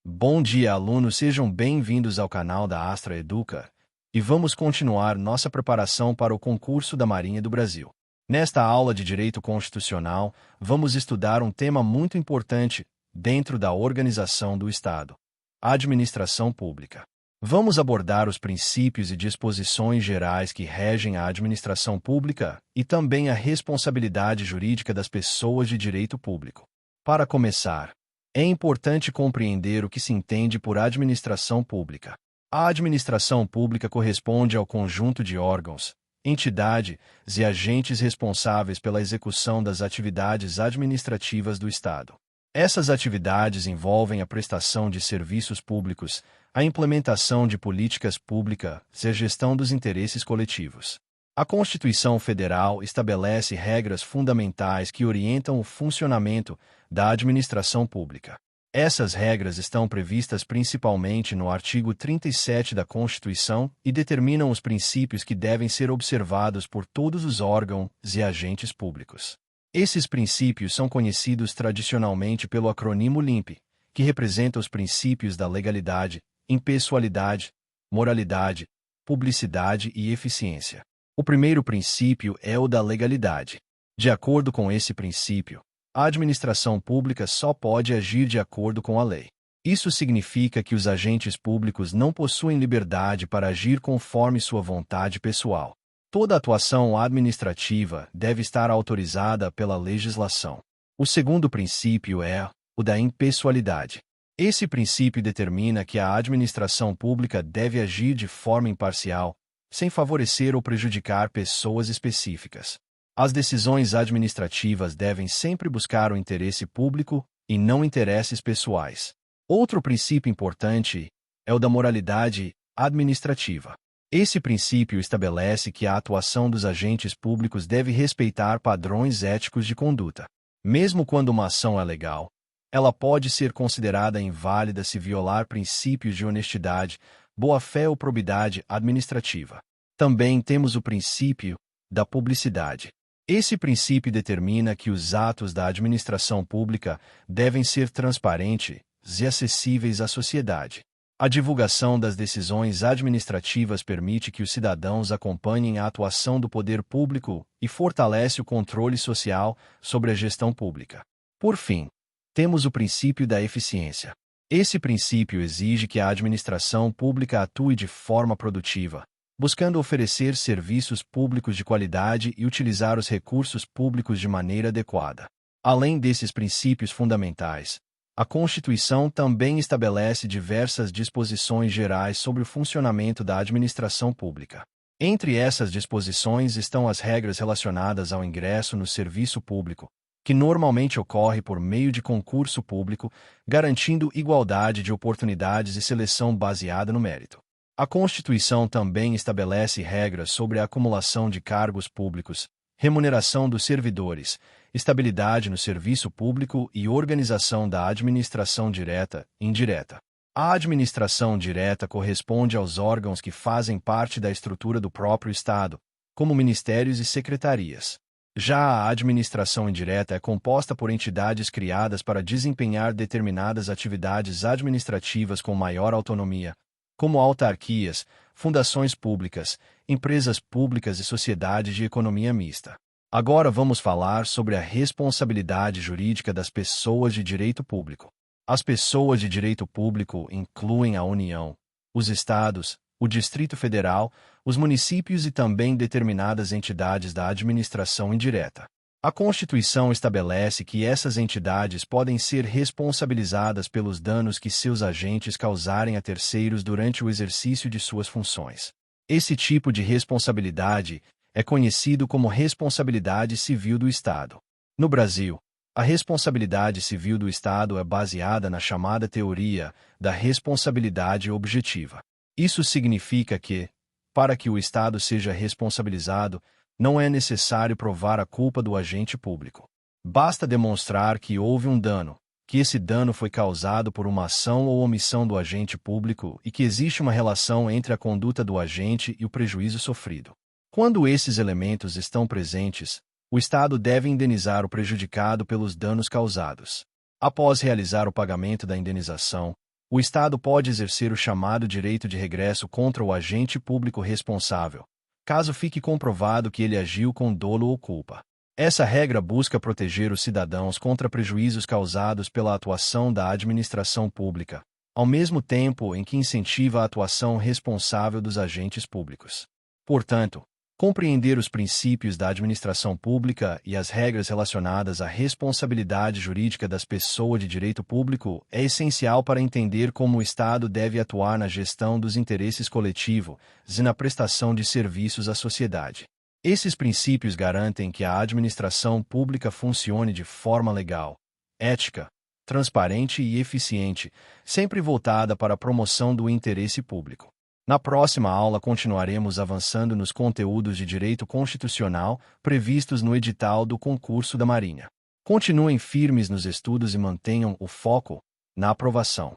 Bom dia, alunos, sejam bem-vindos ao canal da Astra Educa e vamos continuar nossa preparação para o concurso da Marinha do Brasil. Nesta aula de direito constitucional, vamos estudar um tema muito importante dentro da organização do Estado: a administração pública. Vamos abordar os princípios e disposições gerais que regem a administração pública e também a responsabilidade jurídica das pessoas de direito público. Para começar, é importante compreender o que se entende por administração pública. A administração pública corresponde ao conjunto de órgãos, entidades e agentes responsáveis pela execução das atividades administrativas do Estado. Essas atividades envolvem a prestação de serviços públicos, a implementação de políticas públicas e a gestão dos interesses coletivos. A Constituição Federal estabelece regras fundamentais que orientam o funcionamento da administração pública. Essas regras estão previstas principalmente no artigo 37 da Constituição e determinam os princípios que devem ser observados por todos os órgãos e agentes públicos. Esses princípios são conhecidos tradicionalmente pelo acrônimo LIMP, que representa os princípios da legalidade, impessoalidade, moralidade, publicidade e eficiência. O primeiro princípio é o da legalidade. De acordo com esse princípio, a administração pública só pode agir de acordo com a lei. Isso significa que os agentes públicos não possuem liberdade para agir conforme sua vontade pessoal. Toda atuação administrativa deve estar autorizada pela legislação. O segundo princípio é o da impessoalidade. Esse princípio determina que a administração pública deve agir de forma imparcial, sem favorecer ou prejudicar pessoas específicas. As decisões administrativas devem sempre buscar o interesse público e não interesses pessoais. Outro princípio importante é o da moralidade administrativa. Esse princípio estabelece que a atuação dos agentes públicos deve respeitar padrões éticos de conduta. Mesmo quando uma ação é legal, ela pode ser considerada inválida se violar princípios de honestidade, boa-fé ou probidade administrativa. Também temos o princípio da publicidade. Esse princípio determina que os atos da administração pública devem ser transparentes e acessíveis à sociedade. A divulgação das decisões administrativas permite que os cidadãos acompanhem a atuação do poder público e fortalece o controle social sobre a gestão pública. Por fim, temos o princípio da eficiência. Esse princípio exige que a administração pública atue de forma produtiva, buscando oferecer serviços públicos de qualidade e utilizar os recursos públicos de maneira adequada. Além desses princípios fundamentais, a Constituição também estabelece diversas disposições gerais sobre o funcionamento da administração pública. Entre essas disposições estão as regras relacionadas ao ingresso no serviço público, que normalmente ocorre por meio de concurso público, garantindo igualdade de oportunidades e seleção baseada no mérito. A Constituição também estabelece regras sobre a acumulação de cargos públicos, remuneração dos servidores, estabilidade no serviço público e organização da administração direta e indireta. A administração direta corresponde aos órgãos que fazem parte da estrutura do próprio Estado, como ministérios e secretarias. Já a administração indireta é composta por entidades criadas para desempenhar determinadas atividades administrativas com maior autonomia, como autarquias, fundações públicas, empresas públicas e sociedades de economia mista. Agora vamos falar sobre a responsabilidade jurídica das pessoas de direito público. As pessoas de direito público incluem a União, os estados, o Distrito Federal, os municípios e também determinadas entidades da administração indireta. A Constituição estabelece que essas entidades podem ser responsabilizadas pelos danos que seus agentes causarem a terceiros durante o exercício de suas funções. Esse tipo de responsabilidade é conhecido como responsabilidade civil do Estado. No Brasil, a responsabilidade civil do Estado é baseada na chamada teoria da responsabilidade objetiva. Isso significa que, para que o Estado seja responsabilizado, não é necessário provar a culpa do agente público. Basta demonstrar que houve um dano, que esse dano foi causado por uma ação ou omissão do agente público e que existe uma relação entre a conduta do agente e o prejuízo sofrido. Quando esses elementos estão presentes, o Estado deve indenizar o prejudicado pelos danos causados. Após realizar o pagamento da indenização, o Estado pode exercer o chamado direito de regresso contra o agente público responsável, caso fique comprovado que ele agiu com dolo ou culpa. Essa regra busca proteger os cidadãos contra prejuízos causados pela atuação da administração pública, ao mesmo tempo em que incentiva a atuação responsável dos agentes públicos. Portanto, compreender os princípios da administração pública e as regras relacionadas à responsabilidade jurídica das pessoas de direito público é essencial para entender como o Estado deve atuar na gestão dos interesses coletivos e na prestação de serviços à sociedade. Esses princípios garantem que a administração pública funcione de forma legal, ética, transparente e eficiente, sempre voltada para a promoção do interesse público. Na próxima aula continuaremos avançando nos conteúdos de direito constitucional previstos no edital do concurso da Marinha. Continuem firmes nos estudos e mantenham o foco na aprovação.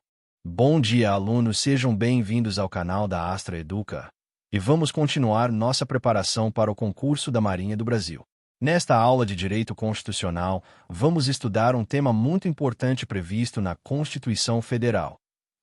Bom dia, alunos, sejam bem-vindos ao canal da Astra Educa. E vamos continuar nossa preparação para o concurso da Marinha do Brasil. Nesta aula de Direito Constitucional, vamos estudar um tema muito importante previsto na Constituição Federal: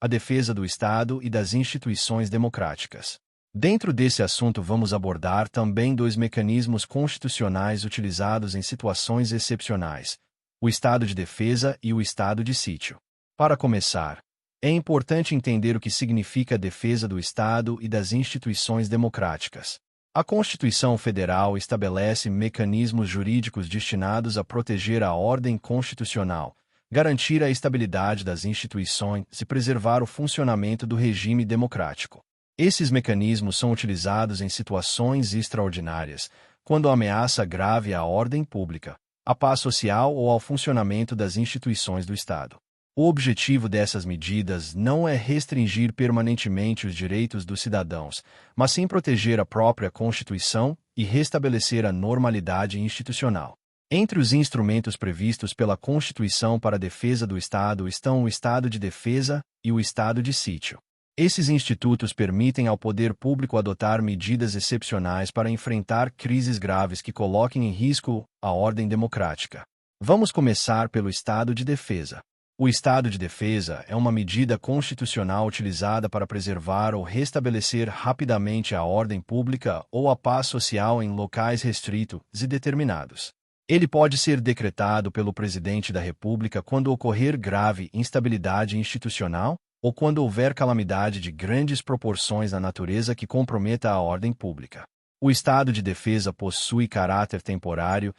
a defesa do Estado e das instituições democráticas. Dentro desse assunto vamos abordar também dois mecanismos constitucionais utilizados em situações excepcionais: o estado de defesa e o estado de sítio. Para começar, é importante entender o que significa a defesa do Estado e das instituições democráticas. A Constituição Federal estabelece mecanismos jurídicos destinados a proteger a ordem constitucional, garantir a estabilidade das instituições e preservar o funcionamento do regime democrático. Esses mecanismos são utilizados em situações extraordinárias, quando ameaça grave à ordem pública, à paz social ou ao funcionamento das instituições do Estado. O objetivo dessas medidas não é restringir permanentemente os direitos dos cidadãos, mas sim proteger a própria Constituição e restabelecer a normalidade institucional. Entre os instrumentos previstos pela Constituição para a defesa do Estado estão o estado de defesa e o estado de sítio. Esses institutos permitem ao poder público adotar medidas excepcionais para enfrentar crises graves que coloquem em risco a ordem democrática. Vamos começar pelo estado de defesa. O estado de defesa é uma medida constitucional utilizada para preservar ou restabelecer rapidamente a ordem pública ou a paz social em locais restritos e determinados. Ele pode ser decretado pelo Presidente da República quando ocorrer grave instabilidade institucional ou quando houver calamidade de grandes proporções na natureza que comprometa a ordem pública. O estado de defesa possui caráter temporário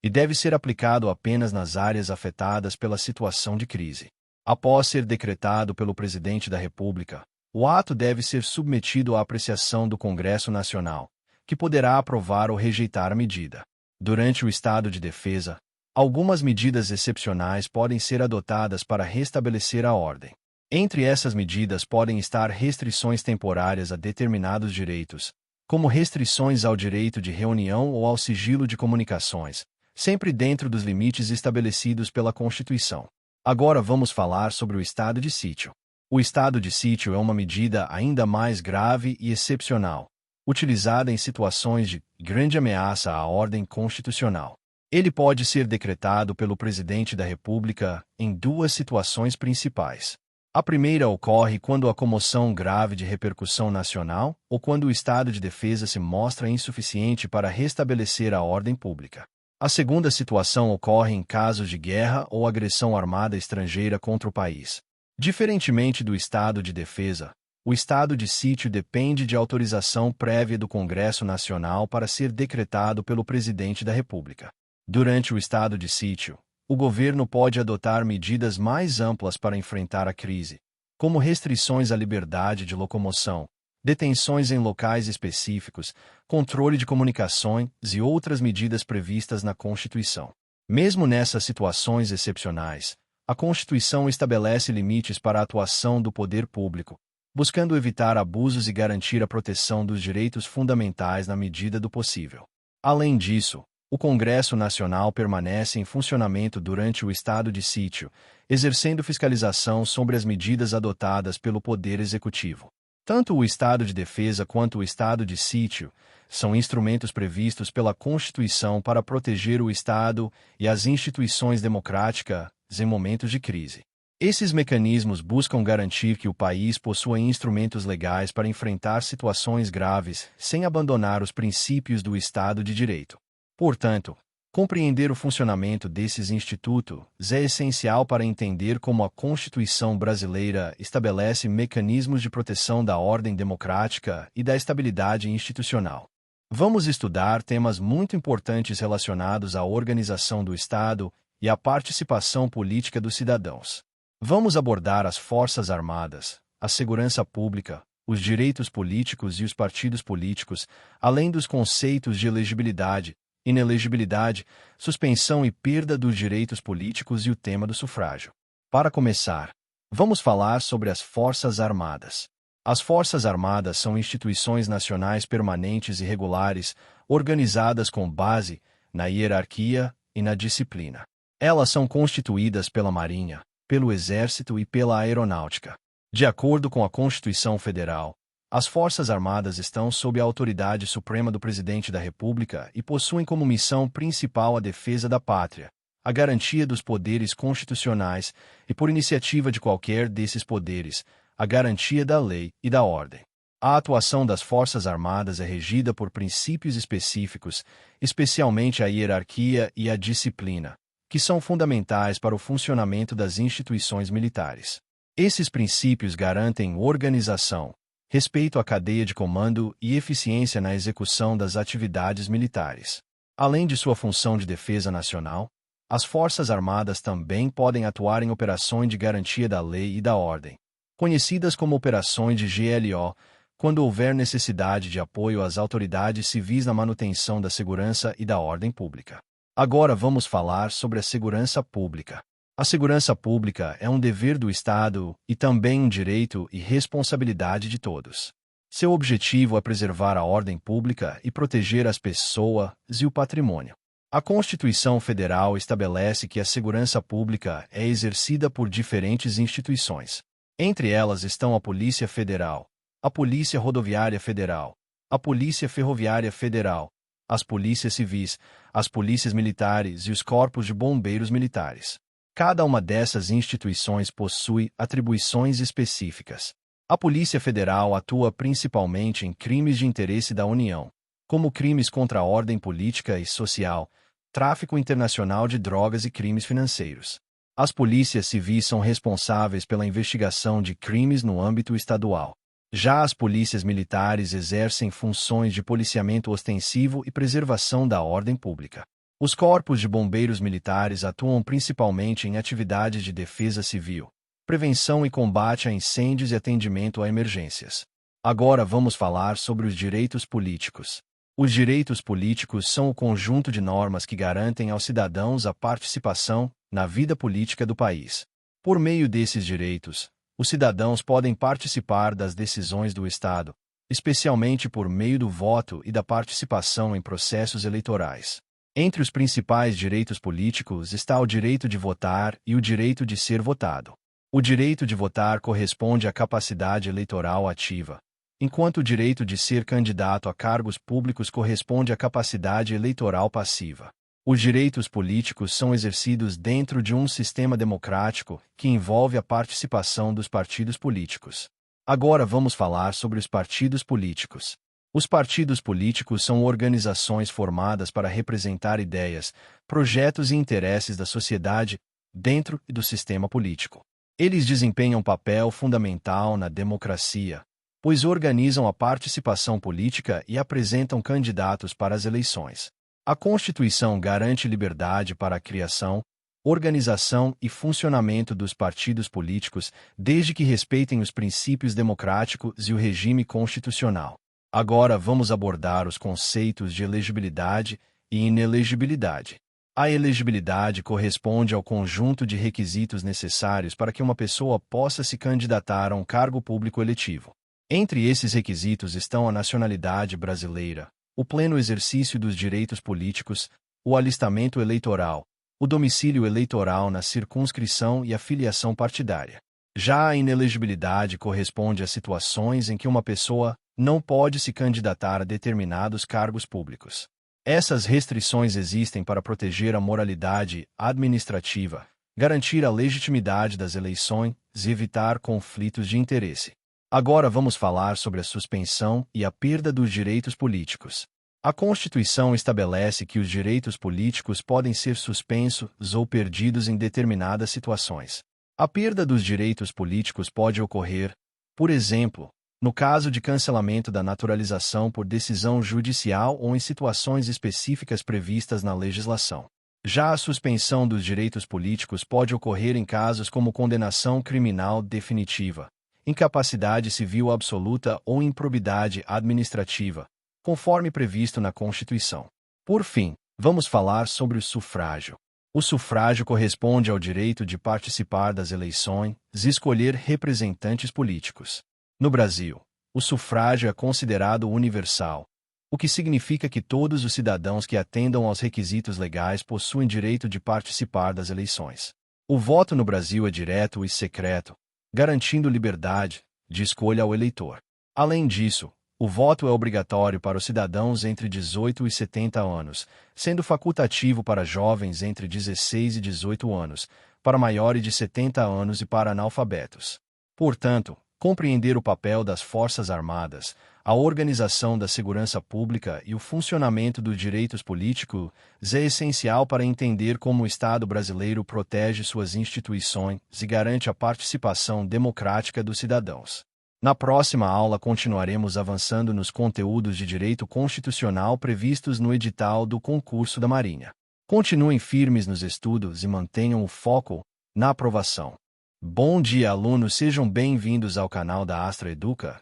e deve ser aplicado apenas nas áreas afetadas pela situação de crise. Após ser decretado pelo Presidente da República, o ato deve ser submetido à apreciação do Congresso Nacional, que poderá aprovar ou rejeitar a medida. Durante o estado de defesa, algumas medidas excepcionais podem ser adotadas para restabelecer a ordem. Entre essas medidas podem estar restrições temporárias a determinados direitos, como restrições ao direito de reunião ou ao sigilo de comunicações, sempre dentro dos limites estabelecidos pela Constituição. Agora vamos falar sobre o estado de sítio. O estado de sítio é uma medida ainda mais grave e excepcional, utilizada em situações de grande ameaça à ordem constitucional. Ele pode ser decretado pelo Presidente da República em duas situações principais. A primeira ocorre quando a comoção grave de repercussão nacional ou quando o estado de defesa se mostra insuficiente para restabelecer a ordem pública. A segunda situação ocorre em casos de guerra ou agressão armada estrangeira contra o país. Diferentemente do estado de defesa, o estado de sítio depende de autorização prévia do Congresso Nacional para ser decretado pelo Presidente da República. Durante o estado de sítio, o governo pode adotar medidas mais amplas para enfrentar a crise, como restrições à liberdade de locomoção, detenções em locais específicos, controle de comunicações e outras medidas previstas na Constituição. Mesmo nessas situações excepcionais, a Constituição estabelece limites para a atuação do poder público, buscando evitar abusos e garantir a proteção dos direitos fundamentais na medida do possível. Além disso, o Congresso Nacional permanece em funcionamento durante o estado de sítio, exercendo fiscalização sobre as medidas adotadas pelo Poder Executivo. Tanto o estado de defesa quanto o estado de sítio são instrumentos previstos pela Constituição para proteger o Estado e as instituições democráticas em momentos de crise. Esses mecanismos buscam garantir que o país possua instrumentos legais para enfrentar situações graves sem abandonar os princípios do Estado de Direito. Portanto, compreender o funcionamento desses institutos é essencial para entender como a Constituição brasileira estabelece mecanismos de proteção da ordem democrática e da estabilidade institucional. Vamos estudar temas muito importantes relacionados à organização do Estado e à participação política dos cidadãos. Vamos abordar as Forças Armadas, a segurança pública, os direitos políticos e os partidos políticos, além dos conceitos de elegibilidade, inelegibilidade, suspensão e perda dos direitos políticos e o tema do sufrágio. Para começar, vamos falar sobre as Forças Armadas. As Forças Armadas são instituições nacionais permanentes e regulares, organizadas com base na hierarquia e na disciplina. Elas são constituídas pela Marinha, pelo Exército e pela Aeronáutica. De acordo com a Constituição Federal, as Forças Armadas estão sob a autoridade suprema do Presidente da República e possuem como missão principal a defesa da pátria, a garantia dos poderes constitucionais e, por iniciativa de qualquer desses poderes, a garantia da lei e da ordem. A atuação das Forças Armadas é regida por princípios específicos, especialmente a hierarquia e a disciplina, que são fundamentais para o funcionamento das instituições militares. Esses princípios garantem organização, respeito à cadeia de comando e eficiência na execução das atividades militares. Além de sua função de defesa nacional, As Forças Armadas também podem atuar em operações de garantia da lei e da ordem, conhecidas como operações de GLO, quando houver necessidade de apoio às autoridades civis na manutenção da segurança e da ordem pública. Agora vamos falar sobre a segurança pública. A segurança pública é um dever do Estado e também um direito e responsabilidade de todos. Seu objetivo é preservar a ordem pública e proteger as pessoas e o patrimônio. A Constituição Federal estabelece que a segurança pública é exercida por diferentes instituições. Entre elas estão a Polícia Federal, a Polícia Rodoviária Federal, a Polícia Ferroviária Federal, as polícias civis, as polícias militares e os corpos de bombeiros militares. Cada uma dessas instituições possui atribuições específicas. A Polícia Federal atua principalmente em crimes de interesse da União, como crimes contra a ordem política e social, tráfico internacional de drogas e crimes financeiros. As polícias civis são responsáveis pela investigação de crimes no âmbito estadual. Já as polícias militares exercem funções de policiamento ostensivo e preservação da ordem pública. Os corpos de bombeiros militares atuam principalmente em atividades de defesa civil, prevenção e combate a incêndios e atendimento a emergências. Agora vamos falar sobre os direitos políticos. Os direitos políticos são o conjunto de normas que garantem aos cidadãos a participação na vida política do país. Por meio desses direitos, os cidadãos podem participar das decisões do Estado, especialmente por meio do voto e da participação em processos eleitorais. Entre os principais direitos políticos está o direito de votar e o direito de ser votado. O direito de votar corresponde à capacidade eleitoral ativa, enquanto o direito de ser candidato a cargos públicos corresponde à capacidade eleitoral passiva. Os direitos políticos são exercidos dentro de um sistema democrático que envolve a participação dos partidos políticos. Agora vamos falar sobre os partidos políticos. Os partidos políticos são organizações formadas para representar ideias, projetos e interesses da sociedade dentro do sistema político. Eles desempenham um papel fundamental na democracia, pois organizam a participação política e apresentam candidatos para as eleições. A Constituição garante liberdade para a criação, organização e funcionamento dos partidos políticos, desde que respeitem os princípios democráticos e o regime constitucional. Agora vamos abordar os conceitos de elegibilidade e inelegibilidade. A elegibilidade corresponde ao conjunto de requisitos necessários para que uma pessoa possa se candidatar a um cargo público eletivo. Entre esses requisitos estão a nacionalidade brasileira, o pleno exercício dos direitos políticos, o alistamento eleitoral, o domicílio eleitoral na circunscrição e a filiação partidária. Já a inelegibilidade corresponde a situações em que uma pessoa não pode se candidatar a determinados cargos públicos. Essas restrições existem para proteger a moralidade administrativa, garantir a legitimidade das eleições e evitar conflitos de interesse. Agora vamos falar sobre a suspensão e a perda dos direitos políticos. A Constituição estabelece que os direitos políticos podem ser suspensos ou perdidos em determinadas situações. A perda dos direitos políticos pode ocorrer, por exemplo, no caso de cancelamento da naturalização por decisão judicial ou em situações específicas previstas na legislação. Já a suspensão dos direitos políticos pode ocorrer em casos como condenação criminal definitiva, incapacidade civil absoluta ou improbidade administrativa, conforme previsto na Constituição. Por fim, vamos falar sobre o sufrágio. O sufrágio corresponde ao direito de participar das eleições e escolher representantes políticos. No Brasil, o sufrágio é considerado universal, o que significa que todos os cidadãos que atendam aos requisitos legais possuem direito de participar das eleições. O voto no Brasil é direto e secreto, garantindo liberdade de escolha ao eleitor. Além disso, o voto é obrigatório para os cidadãos entre 18 e 70 anos, sendo facultativo para jovens entre 16 e 18 anos, para maiores de 70 anos e para analfabetos. Portanto, compreender o papel das Forças Armadas, a organização da segurança pública e o funcionamento dos direitos políticos é essencial para entender como o Estado brasileiro protege suas instituições e garante a participação democrática dos cidadãos. Na próxima aula continuaremos avançando nos conteúdos de direito constitucional previstos no edital do concurso da Marinha. Continuem firmes nos estudos e mantenham o foco na aprovação. Bom dia, alunos, sejam bem-vindos ao canal da Astra Educa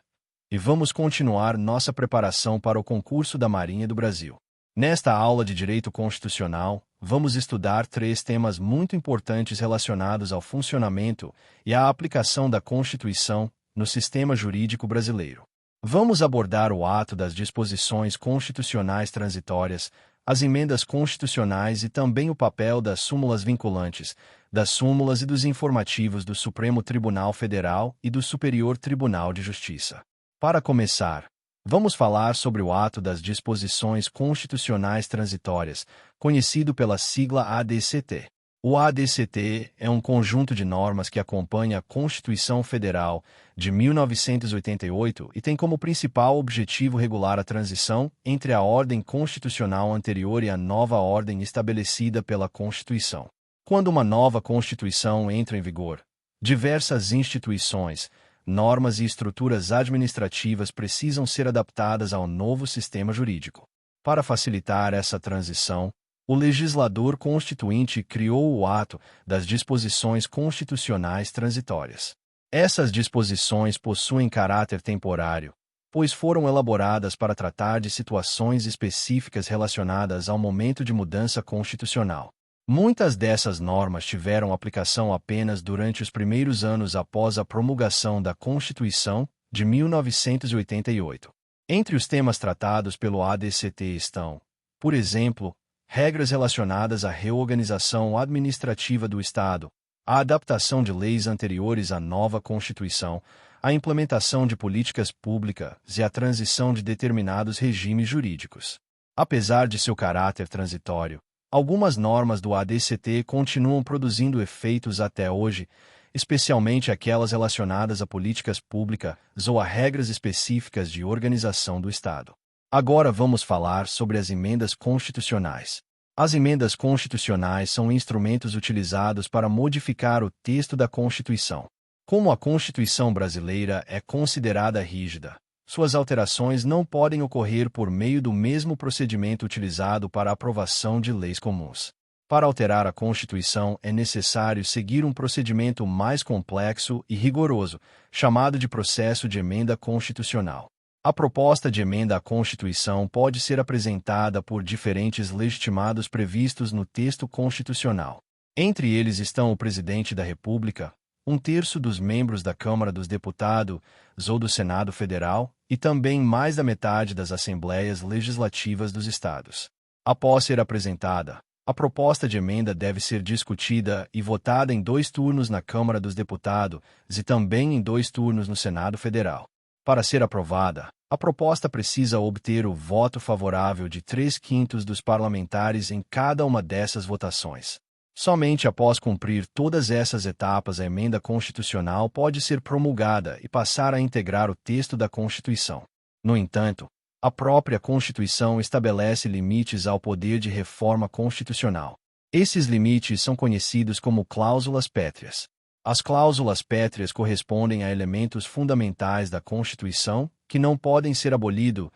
e vamos continuar nossa preparação para o concurso da Marinha do Brasil. Nesta aula de Direito Constitucional, vamos estudar 3 temas muito importantes relacionados ao funcionamento e à aplicação da Constituição no sistema jurídico brasileiro. Vamos abordar o ato das disposições constitucionais transitórias, as emendas constitucionais e também o papel das súmulas vinculantes, das súmulas e dos informativos do Supremo Tribunal Federal e do Superior Tribunal de Justiça. Para começar, vamos falar sobre o ato das disposições constitucionais transitórias, conhecido pela sigla ADCT. O ADCT é um conjunto de normas que acompanha a Constituição Federal de 1988 e tem como principal objetivo regular a transição entre a ordem constitucional anterior e a nova ordem estabelecida pela Constituição. Quando uma nova Constituição entra em vigor, diversas instituições, normas e estruturas administrativas precisam ser adaptadas ao novo sistema jurídico. Para facilitar essa transição, o legislador constituinte criou o ato das disposições constitucionais transitórias. Essas disposições possuem caráter temporário, pois foram elaboradas para tratar de situações específicas relacionadas ao momento de mudança constitucional. Muitas dessas normas tiveram aplicação apenas durante os primeiros anos após a promulgação da Constituição de 1988. Entre os temas tratados pelo ADCT estão, por exemplo, regras relacionadas à reorganização administrativa do Estado, a adaptação de leis anteriores à nova Constituição, a implementação de políticas públicas e a transição de determinados regimes jurídicos. Apesar de seu caráter transitório, algumas normas do ADCT continuam produzindo efeitos até hoje, especialmente aquelas relacionadas a políticas públicas ou a regras específicas de organização do Estado. Agora vamos falar sobre as emendas constitucionais. As emendas constitucionais são instrumentos utilizados para modificar o texto da Constituição. Como a Constituição brasileira é considerada rígida, suas alterações não podem ocorrer por meio do mesmo procedimento utilizado para a aprovação de leis comuns. Para alterar a Constituição é necessário seguir um procedimento mais complexo e rigoroso, chamado de processo de emenda constitucional. A proposta de emenda à Constituição pode ser apresentada por diferentes legitimados previstos no texto constitucional. Entre eles estão o Presidente da República, 1/3 dos membros da Câmara dos Deputados ou do Senado Federal e também mais da metade das Assembleias Legislativas dos Estados. Após ser apresentada, a proposta de emenda deve ser discutida e votada em 2 turnos na Câmara dos Deputados e também em 2 turnos no Senado Federal. Para ser aprovada, a proposta precisa obter o voto favorável de 3/5 dos parlamentares em cada uma dessas votações. Somente após cumprir todas essas etapas a emenda constitucional pode ser promulgada e passar a integrar o texto da Constituição. No entanto, a própria Constituição estabelece limites ao poder de reforma constitucional. Esses limites são conhecidos como cláusulas pétreas. As cláusulas pétreas correspondem a elementos fundamentais da Constituição que não podem ser abolidos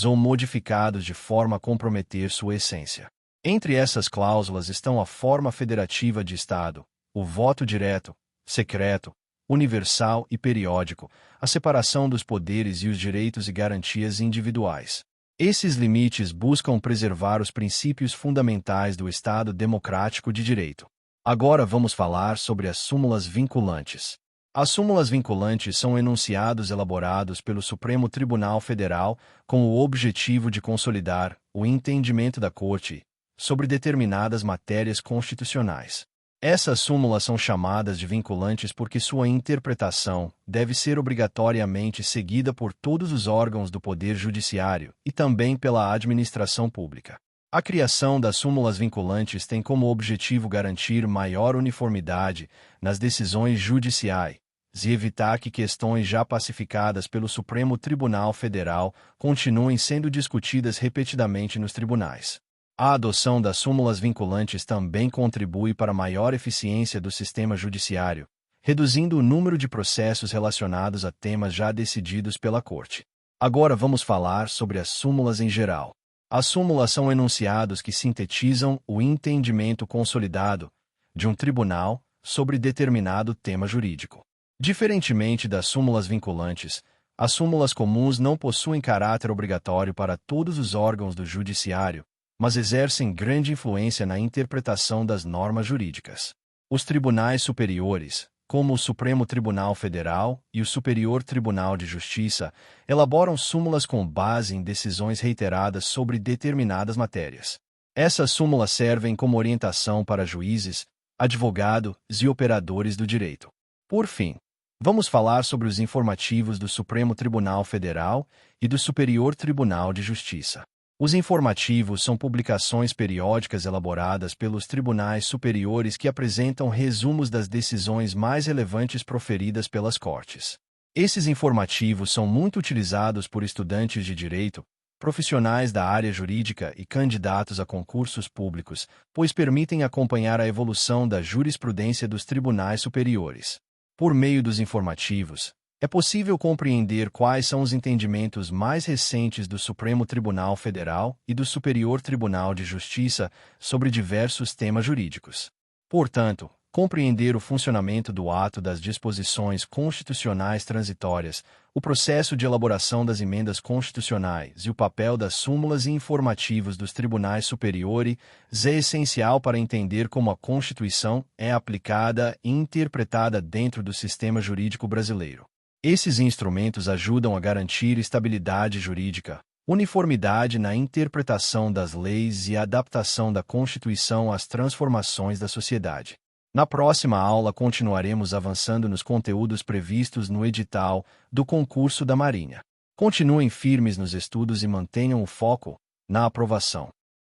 ou modificados de forma a comprometer sua essência. Entre essas cláusulas estão a forma federativa de Estado, o voto direto, secreto, universal e periódico, a separação dos poderes e os direitos e garantias individuais. Esses limites buscam preservar os princípios fundamentais do Estado democrático de direito. Agora vamos falar sobre as súmulas vinculantes. As súmulas vinculantes são enunciados elaborados pelo Supremo Tribunal Federal com o objetivo de consolidar o entendimento da Corte sobre determinadas matérias constitucionais. Essas súmulas são chamadas de vinculantes porque sua interpretação deve ser obrigatoriamente seguida por todos os órgãos do Poder Judiciário e também pela administração pública. A criação das súmulas vinculantes tem como objetivo garantir maior uniformidade nas decisões judiciais e evitar que questões já pacificadas pelo Supremo Tribunal Federal continuem sendo discutidas repetidamente nos tribunais. A adoção das súmulas vinculantes também contribui para a maior eficiência do sistema judiciário, reduzindo o número de processos relacionados a temas já decididos pela Corte. Agora vamos falar sobre as súmulas em geral. As súmulas são enunciados que sintetizam o entendimento consolidado de um tribunal sobre determinado tema jurídico. Diferentemente das súmulas vinculantes, as súmulas comuns não possuem caráter obrigatório para todos os órgãos do judiciário, mas exercem grande influência na interpretação das normas jurídicas. Os tribunais superiores, como o Supremo Tribunal Federal e o Superior Tribunal de Justiça, elaboram súmulas com base em decisões reiteradas sobre determinadas matérias. Essas súmulas servem como orientação para juízes, advogados e operadores do direito. Por fim, vamos falar sobre os informativos do Supremo Tribunal Federal e do Superior Tribunal de Justiça. Os informativos são publicações periódicas elaboradas pelos tribunais superiores que apresentam resumos das decisões mais relevantes proferidas pelas cortes. Esses informativos são muito utilizados por estudantes de direito, profissionais da área jurídica e candidatos a concursos públicos, pois permitem acompanhar a evolução da jurisprudência dos tribunais superiores. Por meio dos informativos, é possível compreender quais são os entendimentos mais recentes do Supremo Tribunal Federal e do Superior Tribunal de Justiça sobre diversos temas jurídicos. Portanto, compreender o funcionamento do ato das disposições constitucionais transitórias, o processo de elaboração das emendas constitucionais e o papel das súmulas e informativos dos tribunais superiores é essencial para entender como a Constituição é aplicada e interpretada dentro do sistema jurídico brasileiro. Esses instrumentos ajudam a garantir estabilidade jurídica, uniformidade na interpretação das leis e a adaptação da Constituição às transformações da sociedade. Na próxima aula continuaremos avançando nos conteúdos previstos no edital do concurso da Marinha. Continuem firmes nos estudos e mantenham o foco na aprovação.